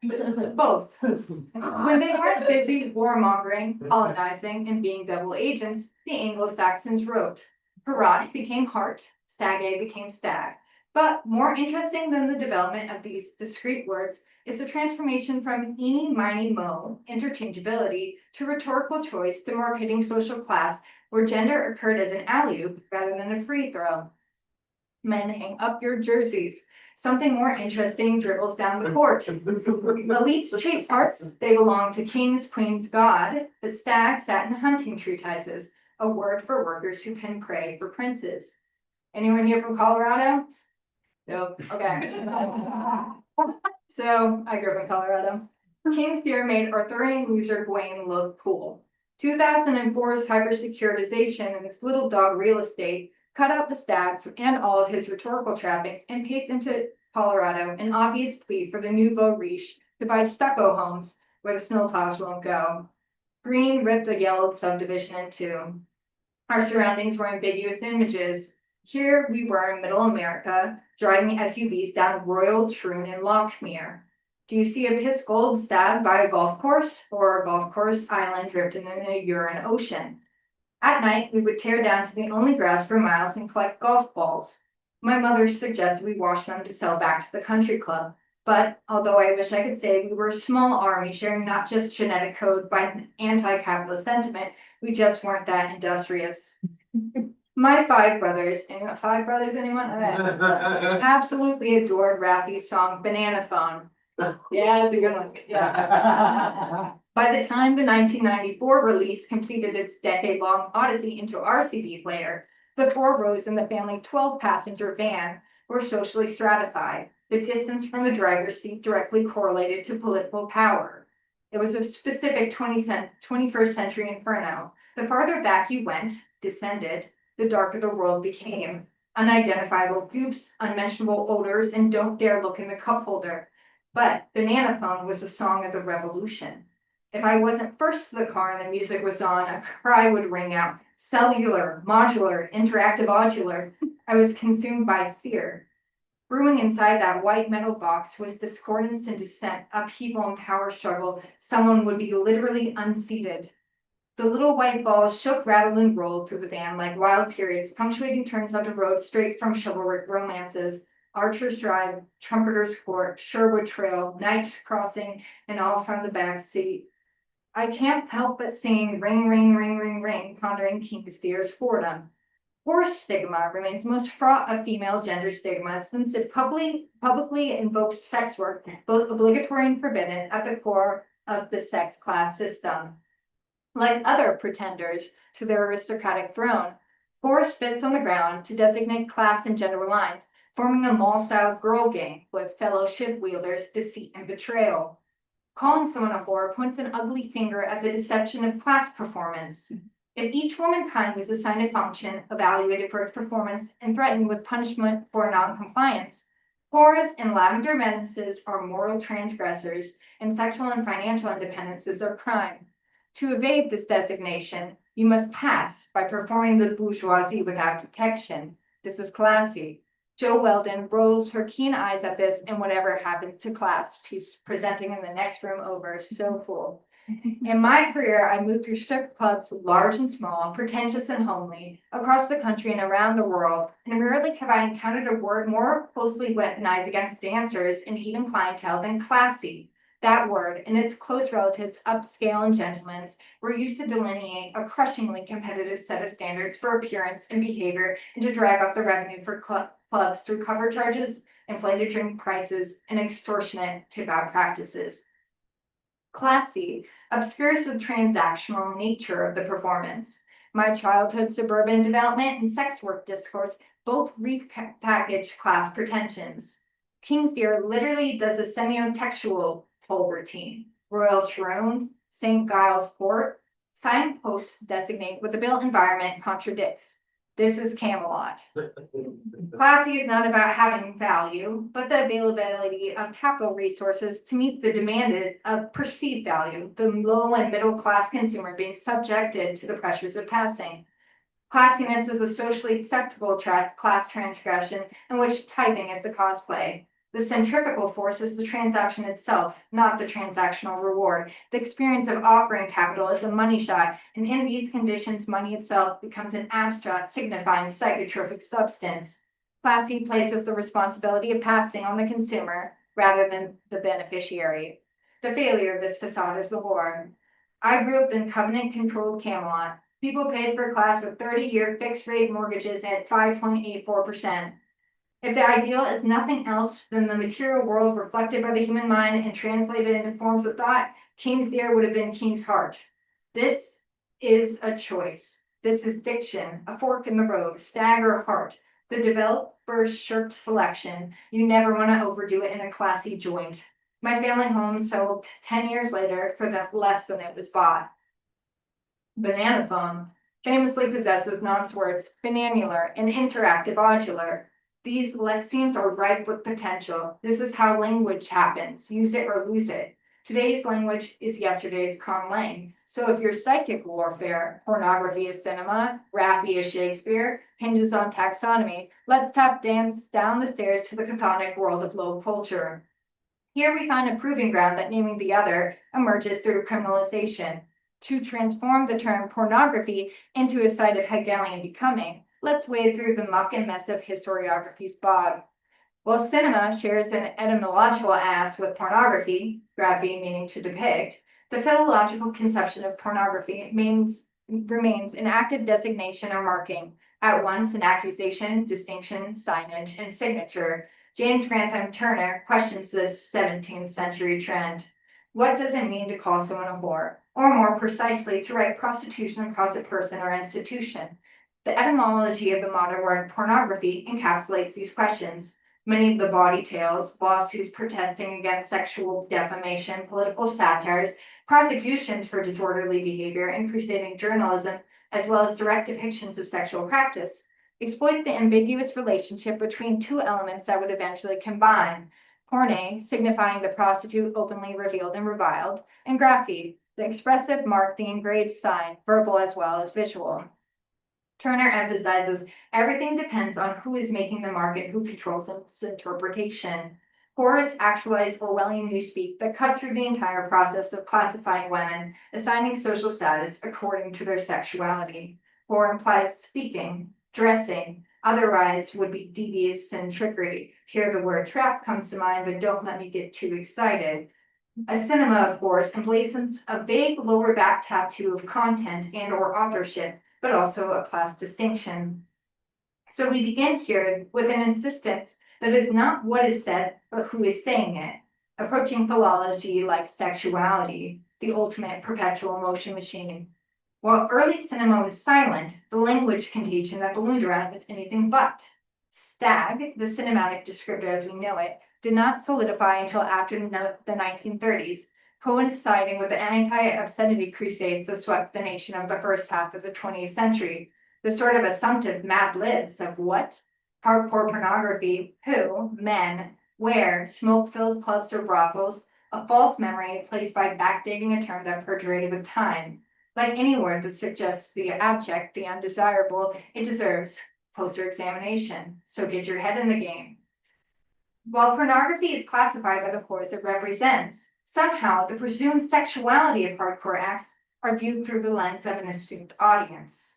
Both. When they weren't busy warmongering, colonizing, and being double agents, the Anglo-Saxons wrote. Herat became heart, stag became stag. But more interesting than the development of these discrete words is the transformation from eeny, miny, mo, interchangeability, to rhetorical choice demarcating social class, where gender occurred as an alley-oop rather than a free throw. Men, hang up your jerseys. Something more interesting dribbles down the court. Elites chase hearts, they belong to kings, queens, God, but stags sat in hunting treatises, a word for workers who pin prey for princes. Anyone here from Colorado? Nope, okay. So, I grew up in Colorado. King's Deer made Arthurian loser Gawain look cool. 2004's hyper-securitization and its little dog real estate cut out the stag and all of his rhetorical trappings and paced into Colorado, an obvious plea for the nouveau riche to buy stucco homes where the snowplows won't go. Green ripped a yellowed subdivision in two. Our surroundings were ambiguous images. Here we were in middle America, driving SUVs down Royal Troon in Lockmere. Do you see a piss gold stabbed by a golf course, or a golf course island drifting in a urine ocean? At night, we would tear down to the only grass for miles and collect golf balls. My mother suggested we wash them to sell back to the country club. But although I wish I could say we were a small army sharing not just genetic code but an anti-capitalist sentiment, we just weren't that industrious. My 5 brothers, anyone 5 brothers, anyone? Absolutely adored Raffi's song Banana Phone. Yeah, it's a good one. Yeah. By the time the 1994 release completed its decade-long odyssey into our CD player, the 4 rows in the family 12-passenger van were socially stratified. The distance from the driver's seat directly correlated to political power. It was a specific 21st century inferno. The farther back you went, descended, the darker the world became. Unidentifiable goops, unmentionable odors, and don't dare look in the cup holder. But Banana Phone was a song of the revolution. If I wasn't first to the car and the music was on, a cry would ring out. Cellular, modular, interactive odular. I was consumed by fear. Brewing inside that white metal box was discordance and dissent, upheaval and power struggle. Someone would be literally unseated. The little white balls shook, rattled, and rolled through the van like wild periods, punctuating turns onto roads straight from chivalric romances. Archer's Drive, Trumpeter's Court, Sherwood Trail, Knight's Crossing, and all from the back seat. I can't help but sing ring, ring, ring, ring, ring, pondering King Steer's Fordham. Horse stigma remains most fraught of female gender stigma since it publicly invokes sex work, both obligatory and forbidden, at the core of the sex class system. Like other pretenders to their aristocratic throne, horse spits on the ground to designate class and gender lines, forming a mall-style girl gang with fellow ship wielders, deceit and betrayal. Calling someone a whore points an ugly finger at the deception of class performance. If each womankind was assigned a function, evaluated for its performance, and threatened with punishment for non-compliance, whores and lavender menaces are moral transgressors, and sexual and financial independences are crime. To evade this designation, you must pass by performing the bourgeoisie without detection. This is classy. Jo Weldon rolls her keen eyes at this and whatever happened to class. She's presenting in the next room over, so full. In my career, I moved through strip clubs, large and small, pretentious and homely, across the country and around the world, and rarely have I encountered a word more closely weaponized against dancers and even clientele than classy. That word and its close relatives, upscale and gentlemen's, were used to delineate a crushingly competitive set of standards for appearance and behavior and to drive up the revenue for clubs through cover charges, inflated drink prices, and extortionate tip-out practices. Classy obscures the transactional nature of the performance. My childhood suburban development and sex work discourse both repackage class pretensions. Kingsdeer literally does a semiotextual pole routine. Royal Tyrone, St. Giles Port, signposts designate what the built environment contradicts. This is Camelot. Classy is not about having value, but the availability of capital resources to meet the demand of perceived value, the low and middle class consumer being subjected to the pressures of passing. Classiness is a socially acceptable class transgression in which tithing is the cosplay. The centrifugal force is the transaction itself, not the transactional reward. The experience of offering capital is the money shot, and in these conditions, money itself becomes an abstract, signifying psychotropic substance. Classy places the responsibility of passing on the consumer rather than the beneficiary. The failure of this facade is the whore. I grew up in covenant-controlled Camelot. People paid for class with 30-year fixed-rate mortgages at 5.84%. If the ideal is nothing else than the material world reflected by the human mind and translated into forms of thought, Kingsdeer would have been King's Heart. This is a choice. This is diction, a fork in the road, stag or heart. The developer's shirked selection. You never want to overdo it in a classy joint. My family home sold 10 years later for less than it was bought. Banana Phone famously possesses nonce words bananular and interactive odular. These lexemes are ripe with potential. This is how language happens. Use it or lose it. Today's language is yesterday's conlang. So if your psychic warfare, pornography is cinema, Raffi is Shakespeare, hinges on taxonomy, let's tap dance down the stairs to the chthonic world of low culture. Here we find a proving ground that naming the other emerges through criminalization. To transform the term pornography into a site of Hegelian becoming, let's wade through the muck and mess of historiography's bog. While cinema shares an etymological ass with pornography, graphy meaning to depict, the philological conception of pornography remains an active designation or marking, at once an accusation, distinction, signage, and signature. James Grantham Turner questions this 17th century trend. What does it mean to call someone a whore? Or more precisely, to write prostitution across a person or institution? The etymology of the modern word pornography encapsulates these questions. Many of the body tales, lawsuits protesting against sexual defamation, political satires, prosecutions for disorderly behavior, and crusading journalism, as well as direct depictions of sexual practice, exploit the ambiguous relationship between two elements that would eventually combine. Porne, signifying the prostitute openly revealed and reviled, and graphi, the expressive mark, the engraved sign, verbal as well as visual. Turner emphasizes everything depends on who is making the mark and who controls its interpretation. Whore is actualized Orwellian newspeak that cuts through the entire process of classifying women, assigning social status according to their sexuality. Whore implies speaking, dressing, otherwise would be devious and trickery. Here the word trap comes to mind, but don't let me get too excited. A cinema, of course, emblazons a vague lower back tattoo of content and or authorship, but also a class distinction. So we begin here with an insistence that is not what is said, but who is saying it, approaching philology like sexuality, the ultimate perpetual motion machine. While early cinema was silent, the language contagion that ballooned around was anything but. Stag, the cinematic descriptor as we know it, did not solidify until after the 1930s, coinciding with the anti-obscenity crusades that swept the nation of the first half of the 20th century. The sort of assumptive mad libs of what? Hardcore pornography, who, men, where, smoke-filled clubs or brothels, a false memory placed by backdating a term that perjurated with time. Like any word that suggests the abject, the undesirable, it deserves closer examination. So get your head in the game. While pornography is classified by the whores it represents, somehow the presumed sexuality of hardcore acts are viewed through the lens of an assumed audience.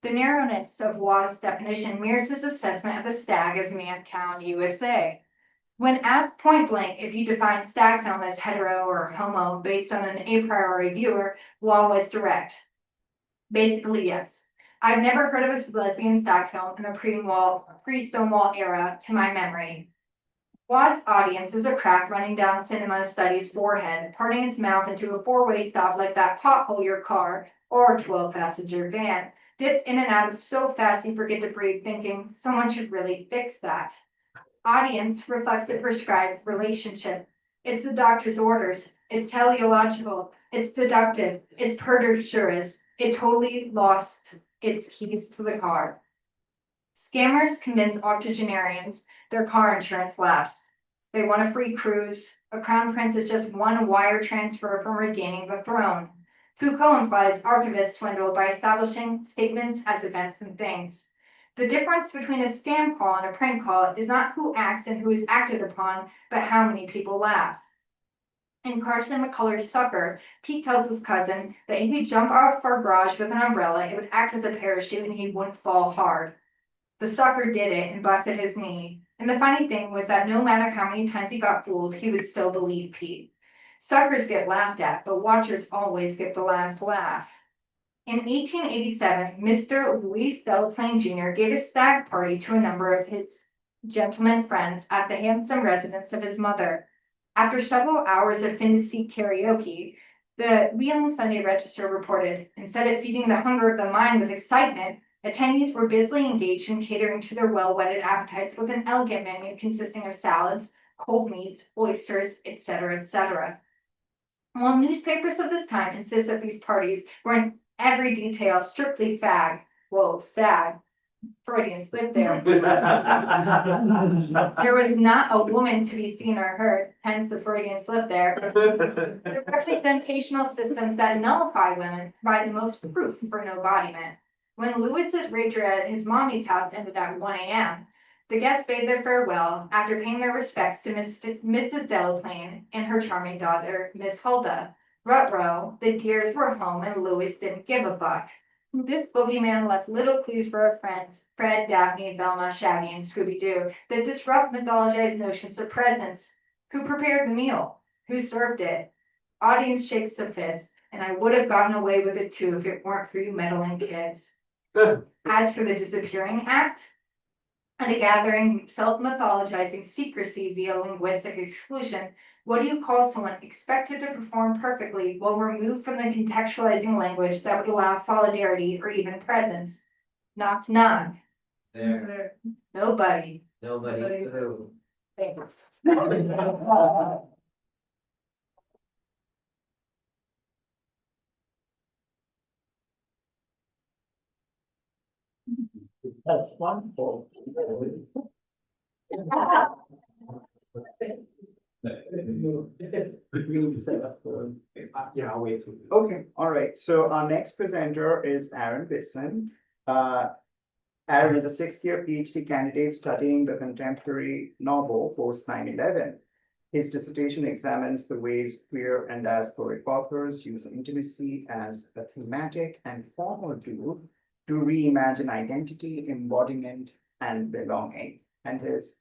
The narrowness of Waugh's definition mirrors his assessment of the stag as Mantown, USA. When asked point blank if you define stag film as hetero or homo based on an a priori viewer, Waugh was direct. Basically, yes. I've never heard of a lesbian stag film in the pre-Stonewall era to my memory. Waugh's audience is a crack running down cinema studies' forehead, parting its mouth into a four-way stop like that pothole your car or 12-passenger van dips in and out of so fast you forget to breathe, thinking someone should really fix that. Audience reflects a prescribed relationship. It's the doctor's orders. It's teleological. It's deductive. It's perjurious. It totally lost its keys to the car. Scammers convince octogenarians their car insurance lapsed. They want a free cruise. A crown prince is just one wire transfer from regaining the throne. Foucault implies archivists swindled by establishing statements as events and things. The difference between a scam call and a prank call is not who acts and who is acted upon, but how many people laugh. In Carson McCullers' Sucker, Pete tells his cousin that if he jumped off our garage with an umbrella, it would act as a parachute and he wouldn't fall hard. The sucker did it and busted his knee. And the funny thing was that no matter how many times he got fooled, he would still believe Pete. Suckers get laughed at, but watchers always get the last laugh. In 1887, Mr. Luis Delaplane Jr. gave a stag party to a number of his gentleman friends at the handsome residence of his mother. After several hours of fin-to-seat karaoke, the Wheeling Sunday Register reported, instead of feeding the hunger of the mind with excitement, attendees were busily engaged in catering to their well-whetted appetites with an elegant menu consisting of salads, cold meats, oysters, etc., etc. While newspapers of this time insist that these parties were in every detail strictly sad, Freudian slip there. There was not a woman to be seen or heard, hence the Freudian slip there. The representational systems that nullify women provide the most proof for no embodiment. When Lewis's rager at his mommy's house ended at 1 a.m., the guests bade their farewell after paying their respects to Mrs. Delaplane and her charming daughter, Miss Hulda. Rutrow, the dears were home and Lewis didn't give a fuck. This boogeyman left little clues for our friends, Fred, Daphne, Velma, Shaggy, and Scooby-Doo, that disrupt mythologized notions of presence. Who prepared the meal? Who served it? Audience shakes a fist, and I would have gotten away with it too if it weren't for you meddling kids. As for the disappearing act, At a gathering, self-mythologizing secrecy via linguistic exclusion, what do you call someone expected to perform perfectly while removed from the contextualizing language that would allow solidarity or even presence? Knock, knock. There, Nobody. nobody. Thank you. That's wonderful. Yeah, I'll wait. Okay, all right. So our next presenter is Aaron Bisson. Aaron is a sixth-year PhD candidate studying the contemporary novel post 9/11. His dissertation examines the ways queer and diasporic authors use intimacy as a thematic and formal tool to reimagine identity, embodiment, and belonging. And his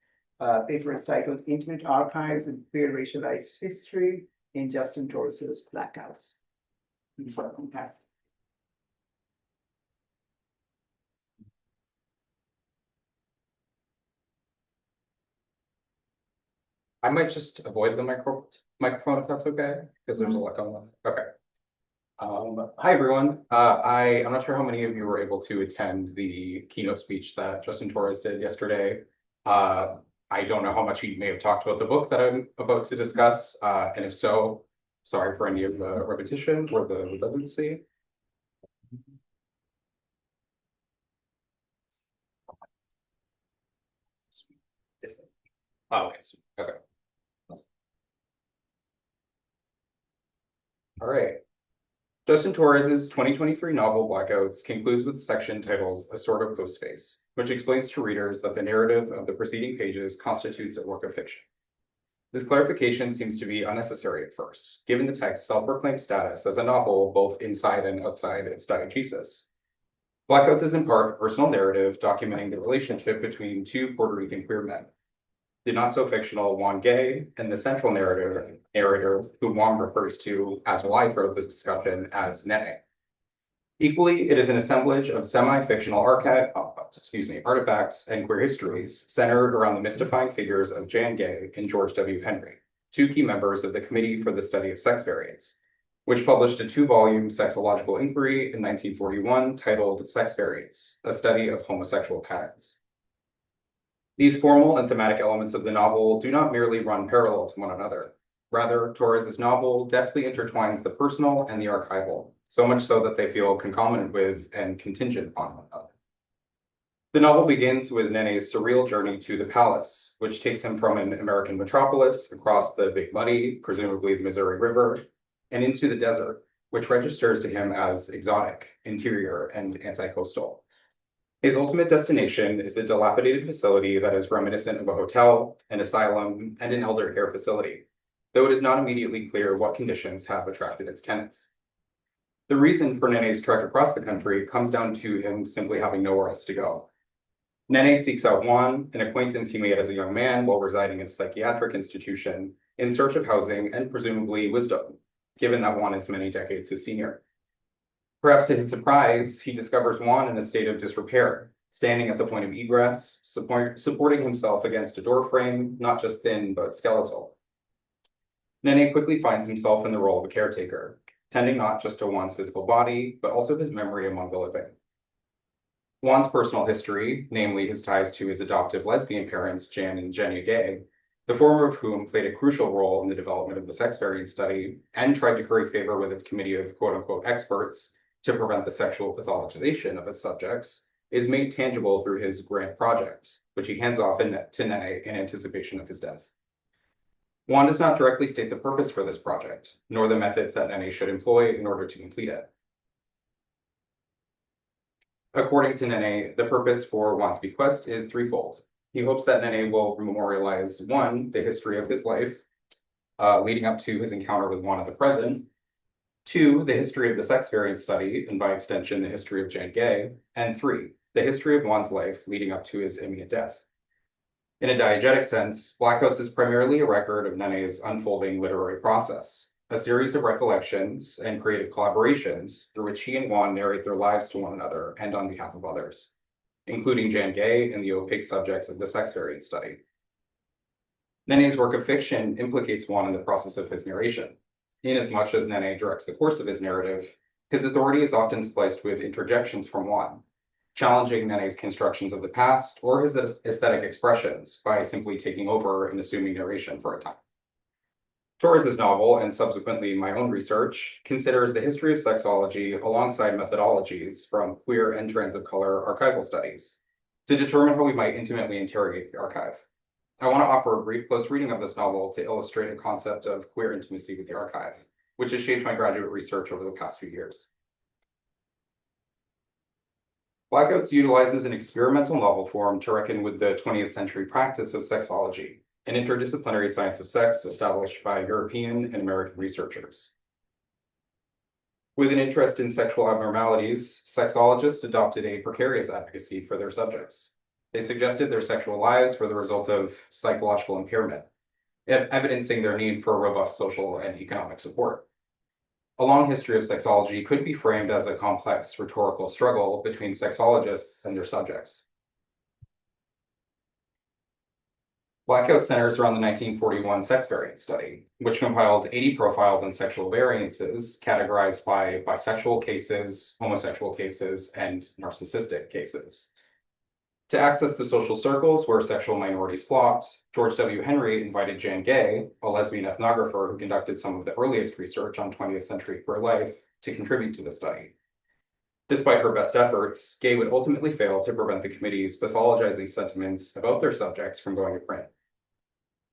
paper is titled Intimate Archives in Queer Racialized History in Justin Torres's Blackouts. Please welcome Cass. I might just avoid the microphone if that's okay, because there's a lot going on. Okay. Hi, everyone. I'm not sure how many of you were able to attend the keynote speech that Justin Torres did yesterday. I don't know how much he may have talked about the book that I'm about to discuss, and if so, sorry for any of the repetition or the redundancy. Oh, okay. All right. Justin Torres's 2023 novel Blackouts concludes with a section titled A Sort of Postface, which explains to readers that the narrative of the preceding pages constitutes a work of fiction. This clarification seems to be unnecessary at first, given the text's self-proclaimed status as a novel both inside and outside its diegesis. Blackouts is in part a personal narrative documenting the relationship between two Puerto Rican queer men, the not-so-fictional Juan Gay, and the central narrator, who Juan refers to, as will I throughout this discussion, as Nene. Equally, it is an assemblage of semi-fictional artifacts and queer histories centered around the mystifying figures of Jan Gay and George W. Henry, two key members of the Committee for the Study of Sex Variants, which published a 2-volume sexological inquiry in 1941 titled Sex Variants, a study of homosexual patterns. These formal and thematic elements of the novel do not merely run parallel to one another. Rather, Torres's novel deftly intertwines the personal and the archival, so much so that they feel concomitant with and contingent upon one another. The novel begins with Nene's surreal journey to the palace, which takes him from an American metropolis across the Big Muddy, presumably the Missouri River, and into the desert, which registers to him as exotic, interior, and anti-coastal. His ultimate destination is a dilapidated facility that is reminiscent of a hotel, an asylum, and an elder care facility, though it is not immediately clear what conditions have attracted its tenants. The reason for Nene's trek across the country comes down to him simply having nowhere else to go. Nene seeks out Juan, an acquaintance he made as a young man while residing in a psychiatric institution, in search of housing and presumably wisdom, given that Juan is many decades his senior. Perhaps to his surprise, he discovers Juan in a state of disrepair, standing at the point of egress, supporting himself against a door frame, not just thin, but skeletal. Nene quickly finds himself in the role of a caretaker, tending not just to Juan's physical body, but also his memory among the living. Juan's personal history, namely his ties to his adoptive lesbian parents, Jan and Jenny Gay, the former of whom played a crucial role in the development of the sex variant study and tried to curry favor with its committee of quote-unquote experts to prevent the sexual pathologization of its subjects, is made tangible through his grant project, which he hands off to Nene in anticipation of his death. Juan does not directly state the purpose for this project, nor the methods that Nene should employ in order to complete it. According to Nene, the purpose for Juan's bequest is threefold. He hopes that Nene will memorialize, 1, the history of his life, leading up to his encounter with Juan at the present, 2, the history of the sex variant study, and by extension, the history of Jan Gay, and 3, the history of Juan's life leading up to his imminent death. In a diegetic sense, Blackouts is primarily a record of Nene's unfolding literary process, a series of recollections and creative collaborations through which he and Juan narrate their lives to one another and on behalf of others. including Jan Gay and the opaque subjects of the sex variant study. Nene's work of fiction implicates Juan in the process of his narration. Inasmuch as Nene directs the course of his narrative, his authority is often spliced with interjections from Juan, challenging Nene's constructions of the past or his aesthetic expressions by simply taking over and assuming narration for a time. Torres's novel, and subsequently my own research, considers the history of sexology alongside methodologies from queer and trans of color archival studies to determine how we might intimately interrogate the archive. I want to offer a brief close reading of this novel to illustrate a concept of queer intimacy with the archive, which has shaped my graduate research over the past few years. Blackouts utilizes an experimental novel form to reckon with the 20th century practice of sexology, an interdisciplinary science of sex established by European and American researchers. With an interest in sexual abnormalities, sexologists adopted a precarious advocacy for their subjects. They suggested their sexual lives were the result of psychological impairment, evidencing their need for robust social and economic support. A long history of sexology could be framed as a complex rhetorical struggle between sexologists and their subjects. Blackout centers around the 1941 sex variant study, which compiled 80 profiles on sexual variances categorized by bisexual cases, homosexual cases, and narcissistic cases. To access the social circles where sexual minorities flocked, George W. Henry invited Jan Gay, a lesbian ethnographer who conducted some of the earliest research on 20th century queer life, to contribute to the study. Despite her best efforts, Gay would ultimately fail to prevent the committee's pathologizing sentiments about their subjects from going to print.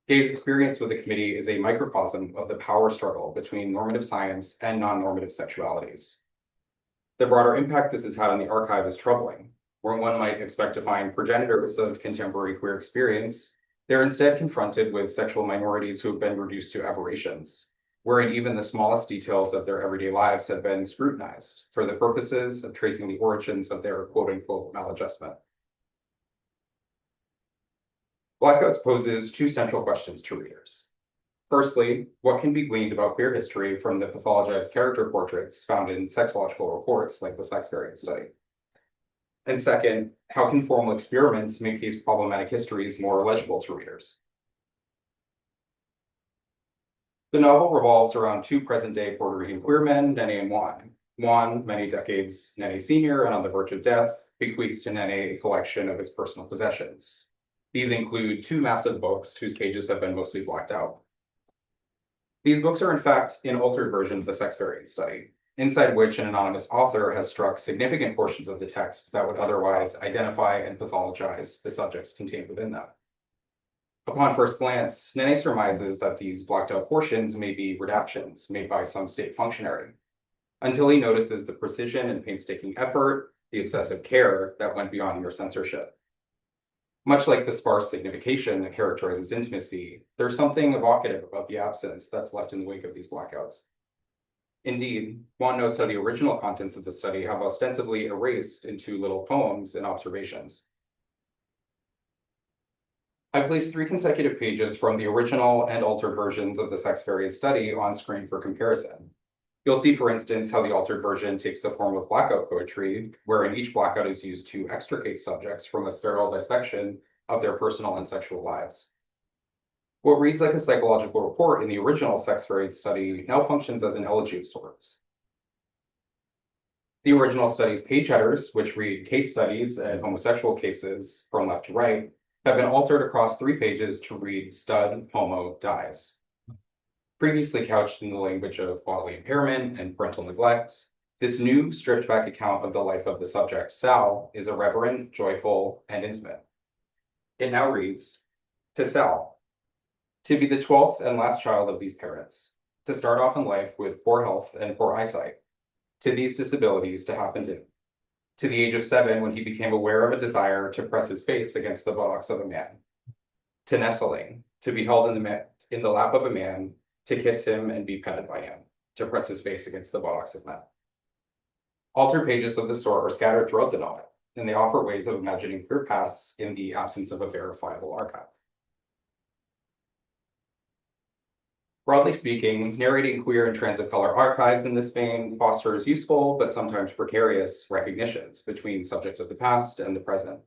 Gay's experience with the committee is a microcosm of the power struggle between normative science and non-normative sexualities. The broader impact this has had on the archive is troubling. Where one might expect to find progenitors of contemporary queer experience, they're instead confronted with sexual minorities who have been reduced to aberrations, wherein even the smallest details of their everyday lives have been scrutinized for the purposes of tracing the origins of their quote-unquote maladjustment. Blackouts poses two central questions to readers. Firstly, what can be gleaned about queer history from the pathologized character portraits found in sexological reports like the sex variant study? And second, how can formal experiments make these problematic histories more legible to readers? The novel revolves around two present-day Puerto Rican queer men, Nene and Juan. Juan, many decades Nene Sr. and on the verge of death, bequeaths to Nene a collection of his personal possessions. These include two massive books whose pages have been mostly blacked out. These books are in fact an altered version of the sex variant study, inside which an anonymous author has struck significant portions of the text that would otherwise identify and pathologize the subjects contained within them. Upon first glance, Nene surmises that these blacked out portions may be redactions made by some state functionary, until he notices the precision and painstaking effort, the obsessive care that went beyond mere censorship. Much like the sparse signification that characterizes intimacy, there's something evocative about the absence that's left in the wake of these blackouts. Indeed, Juan notes how the original contents of the study have ostensibly erased into little poems and observations. I placed 3 consecutive pages from the original and altered versions of the sex variant study on screen for comparison. You'll see, for instance, how the altered version takes the form of blackout poetry, wherein each blackout is used to extricate subjects from a sterile dissection of their personal and sexual lives. What reads like a psychological report in the original sex variant study now functions as an elegy of sorts. The original study's page headers, which read case studies and homosexual cases from left to right, have been altered across 3 pages to read stud, homo, dies. Previously couched in the language of bodily impairment and parental neglect, this new stripped back account of the life of the subject, Sal, is irreverent, joyful, and intimate. It now reads, to Sal, to be the 12th and last child of these parents, to start off in life with poor health and poor eyesight, to these disabilities to happen to the age of 7 when he became aware of a desire to press his face against the buttocks of a man, to nestling, to be held in the lap of a man, to kiss him and be petted by him, to press his face against the buttocks of men. Altered pages of this sort are scattered throughout the novel, and they offer ways of imagining queer pasts in the absence of a verifiable archive. Broadly speaking, narrating queer and trans of color archives in this vein fosters useful but sometimes precarious recognitions between subjects of the past and the present.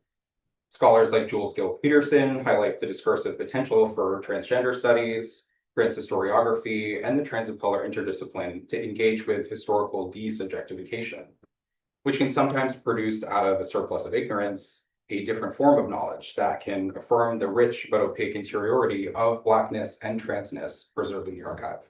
Scholars like Jules Gill-Peterson highlight the discursive potential for transgender studies, trans historiography, and the trans of color interdiscipline to engage with historical desubjectification, which can sometimes produce out of a surplus of ignorance a different form of knowledge that can affirm the rich but opaque interiority of Blackness and transness preserved in the archive.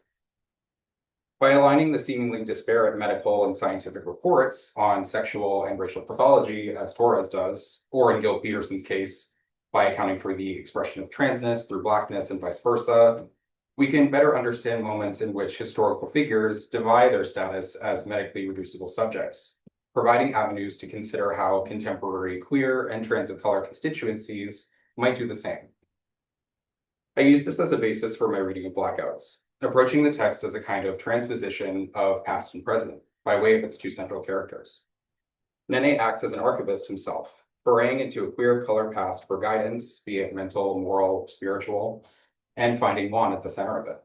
By aligning the seemingly disparate medical and scientific reports on sexual and racial pathology, as Torres does, or in Gill-Peterson's case, by accounting for the expression of transness through Blackness and vice versa, we can better understand moments in which historical figures divide their status as medically reducible subjects, providing avenues to consider how contemporary queer and trans of color constituencies might do the same. I use this as a basis for my reading of Blackouts, approaching the text as a kind of transposition of past and present by way of its two central characters. Nene acts as an archivist himself, foraying into a queer of color past for guidance, be it mental, moral, spiritual, and finding Juan at the center of it.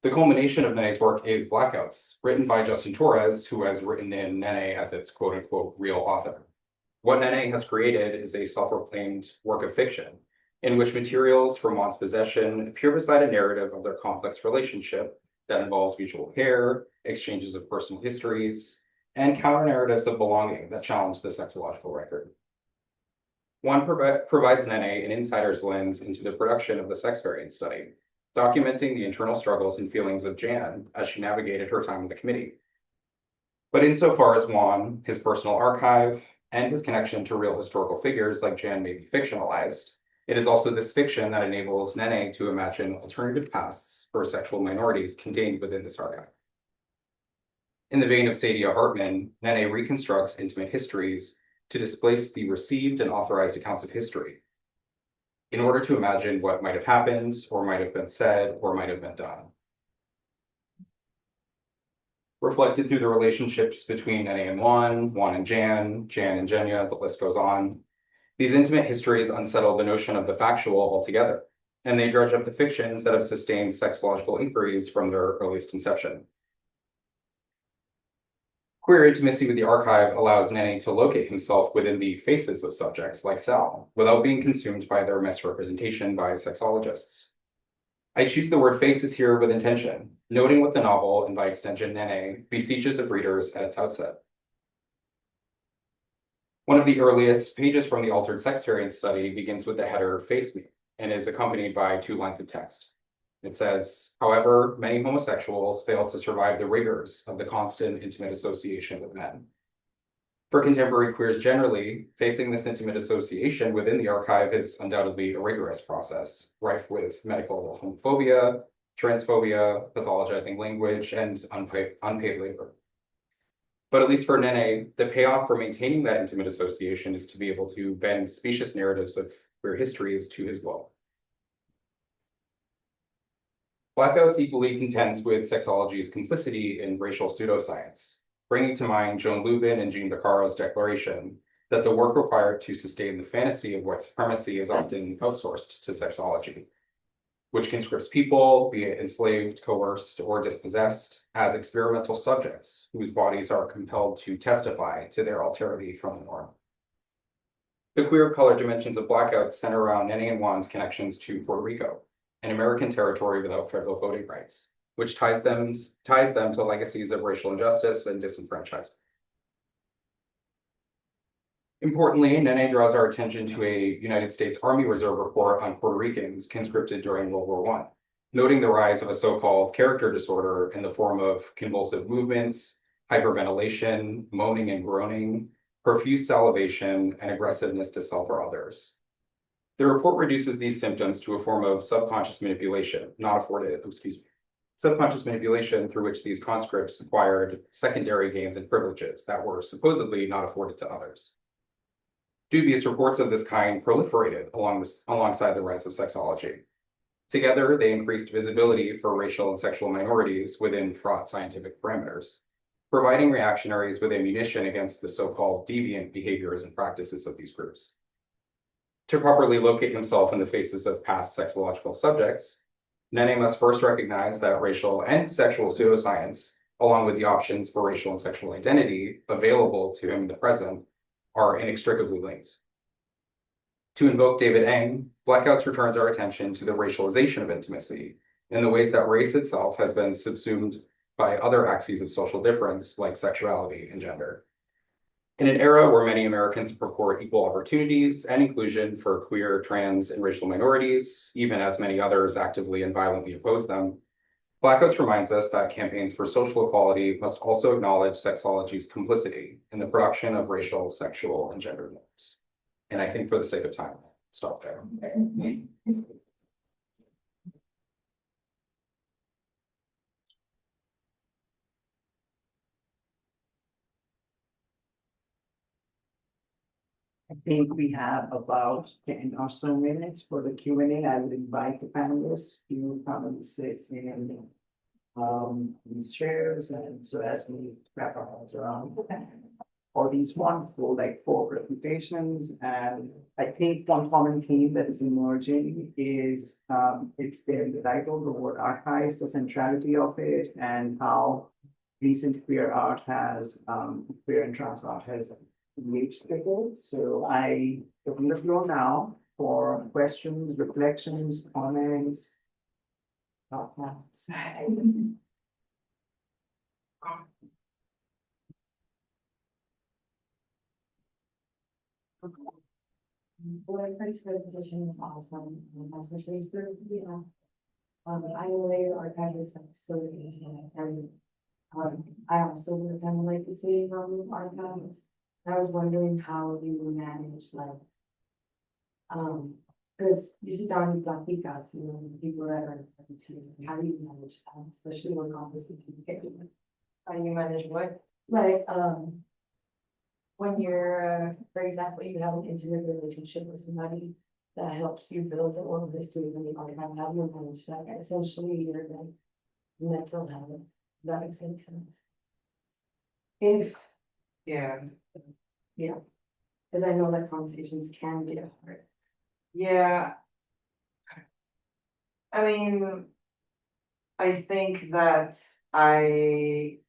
The culmination of Nene's work is Blackouts, written by Justin Torres, who has written in Nene as its quote-unquote real author. What Nene has created is a self-proclaimed work of fiction, in which materials from Juan's possession appear beside a narrative of their complex relationship that involves mutual care, exchanges of personal histories, and counter-narratives of belonging that challenge the sexological record. Juan provides Nene an insider's lens into the production of the sex variant study, documenting the internal struggles and feelings of Jan as she navigated her time in the committee. But insofar as Juan, his personal archive, and his connection to real historical figures like Jan may be fictionalized, it is also this fiction that enables Nene to imagine alternative pasts for sexual minorities contained within this archive. In the vein of Saidiya Hartman, Nene reconstructs intimate histories to displace the received and authorized accounts of history, in order to imagine what might have happened, or might have been said, or might have been done. Reflected through the relationships between Nene and Juan and Jan and Genya, the list goes on. These intimate histories unsettle the notion of the factual altogether, and they dredge up the fictions that have sustained sexological inquiries from their earliest inception. Queer intimacy with the archive allows Nene to locate himself within the faces of subjects like Sal, without being consumed by their misrepresentation by sexologists. I choose the word faces here with intention, noting what the novel, and by extension Nene, beseeches of readers at its outset. One of the earliest pages from the Altered Sex Variant study begins with the header "Face Me" and is accompanied by 2 lines of text. It says, however, many homosexuals fail to survive the rigors of the constant intimate association with men. For contemporary queers generally, facing this intimate association within the archive is undoubtedly a rigorous process, rife with medical homophobia, transphobia, pathologizing language, and unpaid labor. But at least for Nene, the payoff for maintaining that intimate association is to be able to bend specious narratives of queer histories to his will. Blackouts equally contends with sexology's complicity in racial pseudoscience, bringing to mind Joan Lubin and Jean Beccaro's declaration that the work required to sustain the fantasy of white supremacy is often outsourced to sexology, which conscripts people, be it enslaved, coerced, or dispossessed, as experimental subjects whose bodies are compelled to testify to their alterity from the norm. The queer of color dimensions of Blackouts center around Nene and Juan's connections to Puerto Rico, an American territory without federal voting rights, which ties them to legacies of racial injustice and disenfranchisement. Importantly, Nene draws our attention to a United States Army Reserve report on Puerto Ricans conscripted during World War I, noting the rise of a so-called character disorder in the form of convulsive movements, hyperventilation, moaning and groaning, profuse salivation, and aggressiveness to self or others. The report reduces these symptoms to a form of subconscious manipulation, subconscious manipulation through which these conscripts acquired secondary gains and privileges that were supposedly not afforded to others. Dubious reports of this kind proliferated alongside the rise of sexology. Together, they increased visibility for racial and sexual minorities within fraught scientific parameters, providing reactionaries with ammunition against the so-called deviant behaviors and practices of these groups. To properly locate himself in the faces of past sexological subjects, Nene must first recognize that racial and sexual pseudoscience, along with the options for racial and sexual identity available to him in the present, are inextricably linked. To invoke David Eng, Blackouts returns our attention to the racialization of intimacy in the ways that race itself has been subsumed by other axes of social difference like sexuality and gender. In an era where many Americans purport equal opportunities and inclusion for queer, trans, and racial minorities, even as many others actively and violently oppose them, Blackouts reminds us that campaigns for social equality must also acknowledge sexology's complicity in the production of racial, sexual, and gender norms. And I think for the sake of time, I'll stop there. I think we have about 10 or so minutes for the Q&A. I would invite the panelists to come and sit in these chairs, and so as we wrap our heads around all these wonderful, like, 4 reputations. And I think one common theme that is emerging is it's there in the title, the word archives, the centrality of it, and how recent queer art has, queer and trans art has engaged with it. So I open the floor now for questions, reflections, comments. Thoughts. Well, Frank's presentation was awesome, especially for, I know later archivist facilities, and I also would kind of like to see archives. I was wondering how you manage, like, because you sit down with Blackouts, people that are to, how do you manage that, especially when conversations get. How do you manage what? Like, when you're, for example, you have an intimate relationship with somebody that helps you build the oral history of the archive, how do you manage that? Essentially, your like mental health. That makes any sense. If, Yeah, because I know that conversations can be hard. yeah. I mean, I think that I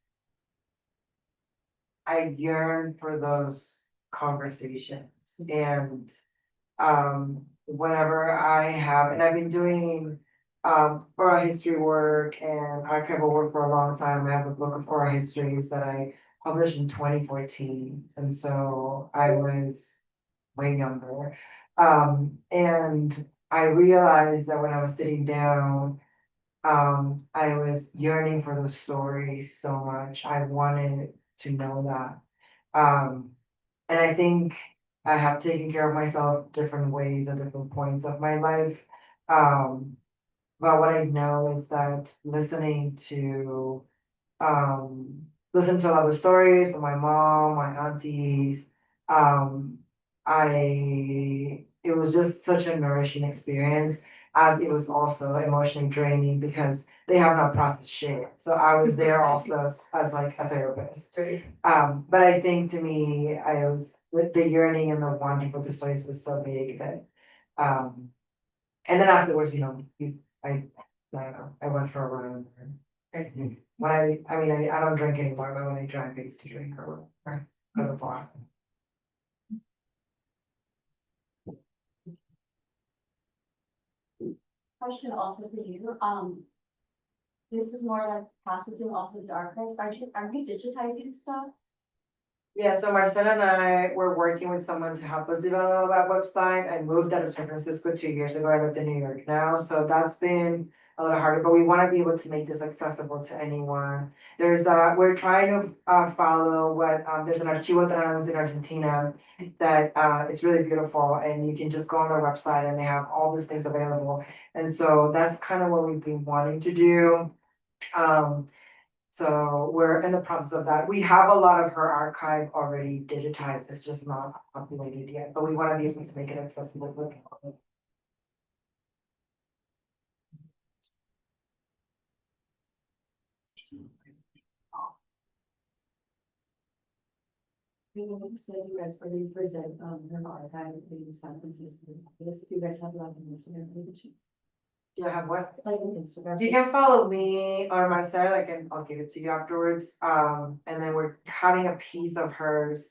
yearn for those conversations, and whenever I have, and I've been doing oral history work and archival work for a long time. I have a book of oral histories that I published in 2014, and so I was way younger. And I realized that when I was sitting down, I was yearning for those stories so much. I wanted to know that. And I think I have taken care of myself different ways at different points of my life. But what I know is that listen to a lot of stories from my mom, my aunties. Um, it was just such a nourishing experience, as it was also emotionally draining because they have not processed shit. So I was there also as like a therapist. But I think to me, I was with the yearning and the wanting for the stories was so big that, and then afterwards, I don't know, I went for a run. When I don't drink anymore, but when I drank, I used to drink or go to the bar. Question also for you, this is more like processing also the archives, are you digitizing stuff? Yeah, so Marcela and I were working with someone to help us develop that website. I moved out of San Francisco 2 years ago. I live in New York now, so that's been a little harder, but we want to be able to make this accessible to anyone. We're trying to follow what, there's an Archivo Trans in Argentina that it's really beautiful, and you can just go on their website and they have all these things available. And so that's kind of what we've been wanting to do. So we're in the process of that. We have a lot of her archive already digitized. It's just not populated yet, but we want to be able to make it accessible for people. You said you guys were going to present, her archive in San Francisco. Yes, do you guys have like an Instagram page? Do I have what? Like an Instagram. You can follow me on my site, I'll give it to you afterwards, and then we're having a piece of hers.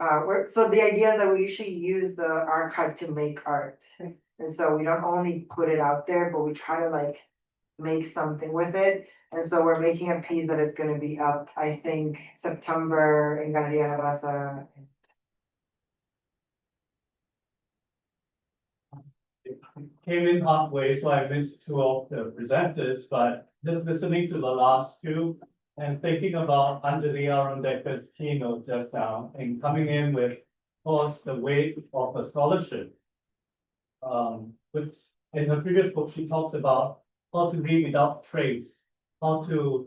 So the idea is that we usually use the archive to make art, and so we don't only put it out there, but we try to like make something with it. And so we're making a piece that is gonna be up, I think, September in Galeria de Raza. Came in halfway, so I missed two of the presenters, but just listening to the last two and thinking about Anjali Arundeka's keynote just now and coming in with, of course, the weight of a scholarship. Which in her previous book, she talks about how to be without trace, how to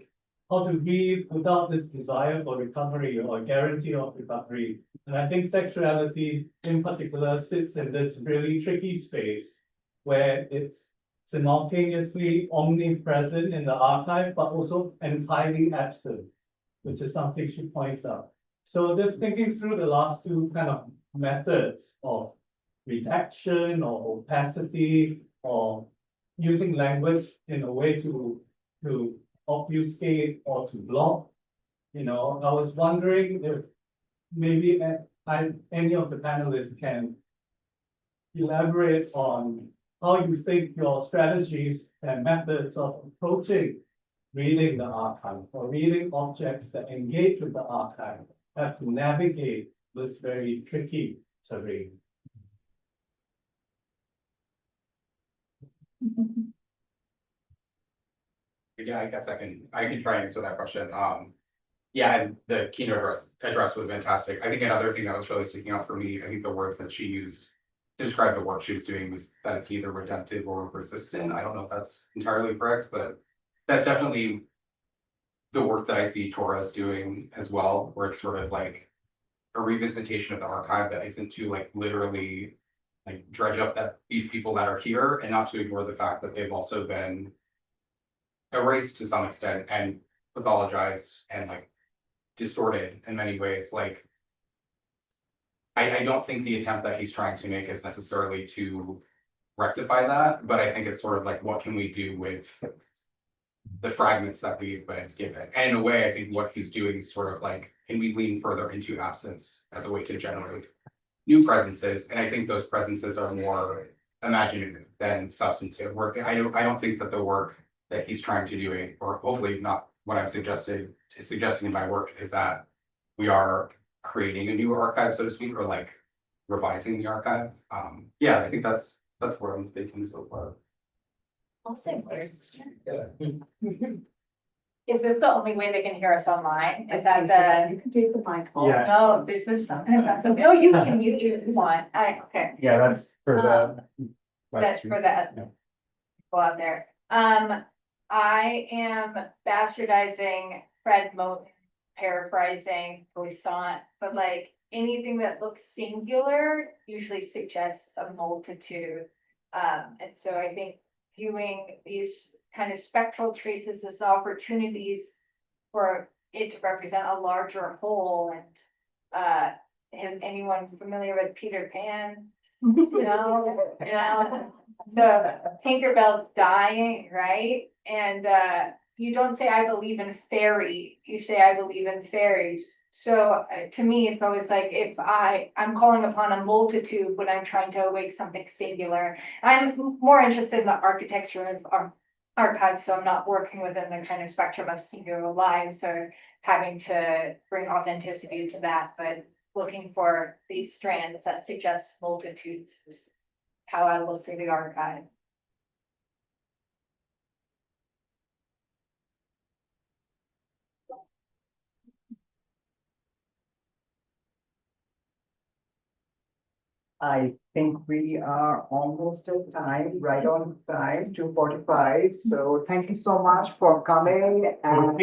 be without this desire for recovery or guarantee of recovery. And I think sexuality in particular sits in this really tricky space where it's simultaneously omnipresent in the archive, but also entirely absent, which is something she points out. So just thinking through the last two kind of methods of redaction or opacity or using language in a way to obfuscate or to block. I was wondering if maybe any of the panelists can elaborate on how you think your strategies and methods of approaching reading the archive or reading objects that engage with the archive have to navigate this very tricky terrain. Yeah, I guess I can try and answer that question. Yeah, and the keynote address was fantastic. I think another thing that was really sticking out for me, I think the words that she used to describe the work she was doing was that it's either redemptive or persistent. I don't know if that's entirely correct, but that's definitely the work that I see Torres doing as well, where it's sort of like a revisitation of the archive that isn't to like literally like dredge up that these people that are here and not to ignore the fact that they've also been erased to some extent and pathologized and like distorted in many ways. Like I don't think the attempt that he's trying to make is necessarily to rectify that, but I think it's sort of like, what can we do with the fragments that we've been given? And in a way, I think what he's doing is sort of like, can we lean further into absence as a way to generate new presences? And I think those presences are more imaginative than substantive work. I don't think that the work that he's trying to do, or hopefully not what I'm suggesting in my work, is that we are creating a new archive, so to speak, or like revising the archive. Yeah, I think that's where I'm thinking so far. I'll say first. Is this the only way they can hear us online? Is that the? You can take the mic off. Yeah. No, this is, so, no, you can use it if you want. Okay. Yeah, that's for the. That's for the people out there. I am bastardizing Fred Moten, paraphrasing Bisson, but like anything that looks singular usually suggests a multitude. And so I think viewing these kind of spectral traces as opportunities for it to represent a larger whole. And is anyone familiar with Peter Pan? So Tinkerbell's dying, right? And you don't say I believe in fairy, you say I believe in fairies. So to me, it's always like if I'm calling upon a multitude when I'm trying to awake something singular. I'm more interested in the architecture of our archives, so I'm not working within the kind of spectrum of singular lives or having to bring authenticity to that, but looking for these strands that suggest multitudes is how I look through the archive. I think we are almost at time, right on time, 2:45. So thank you so much for coming and.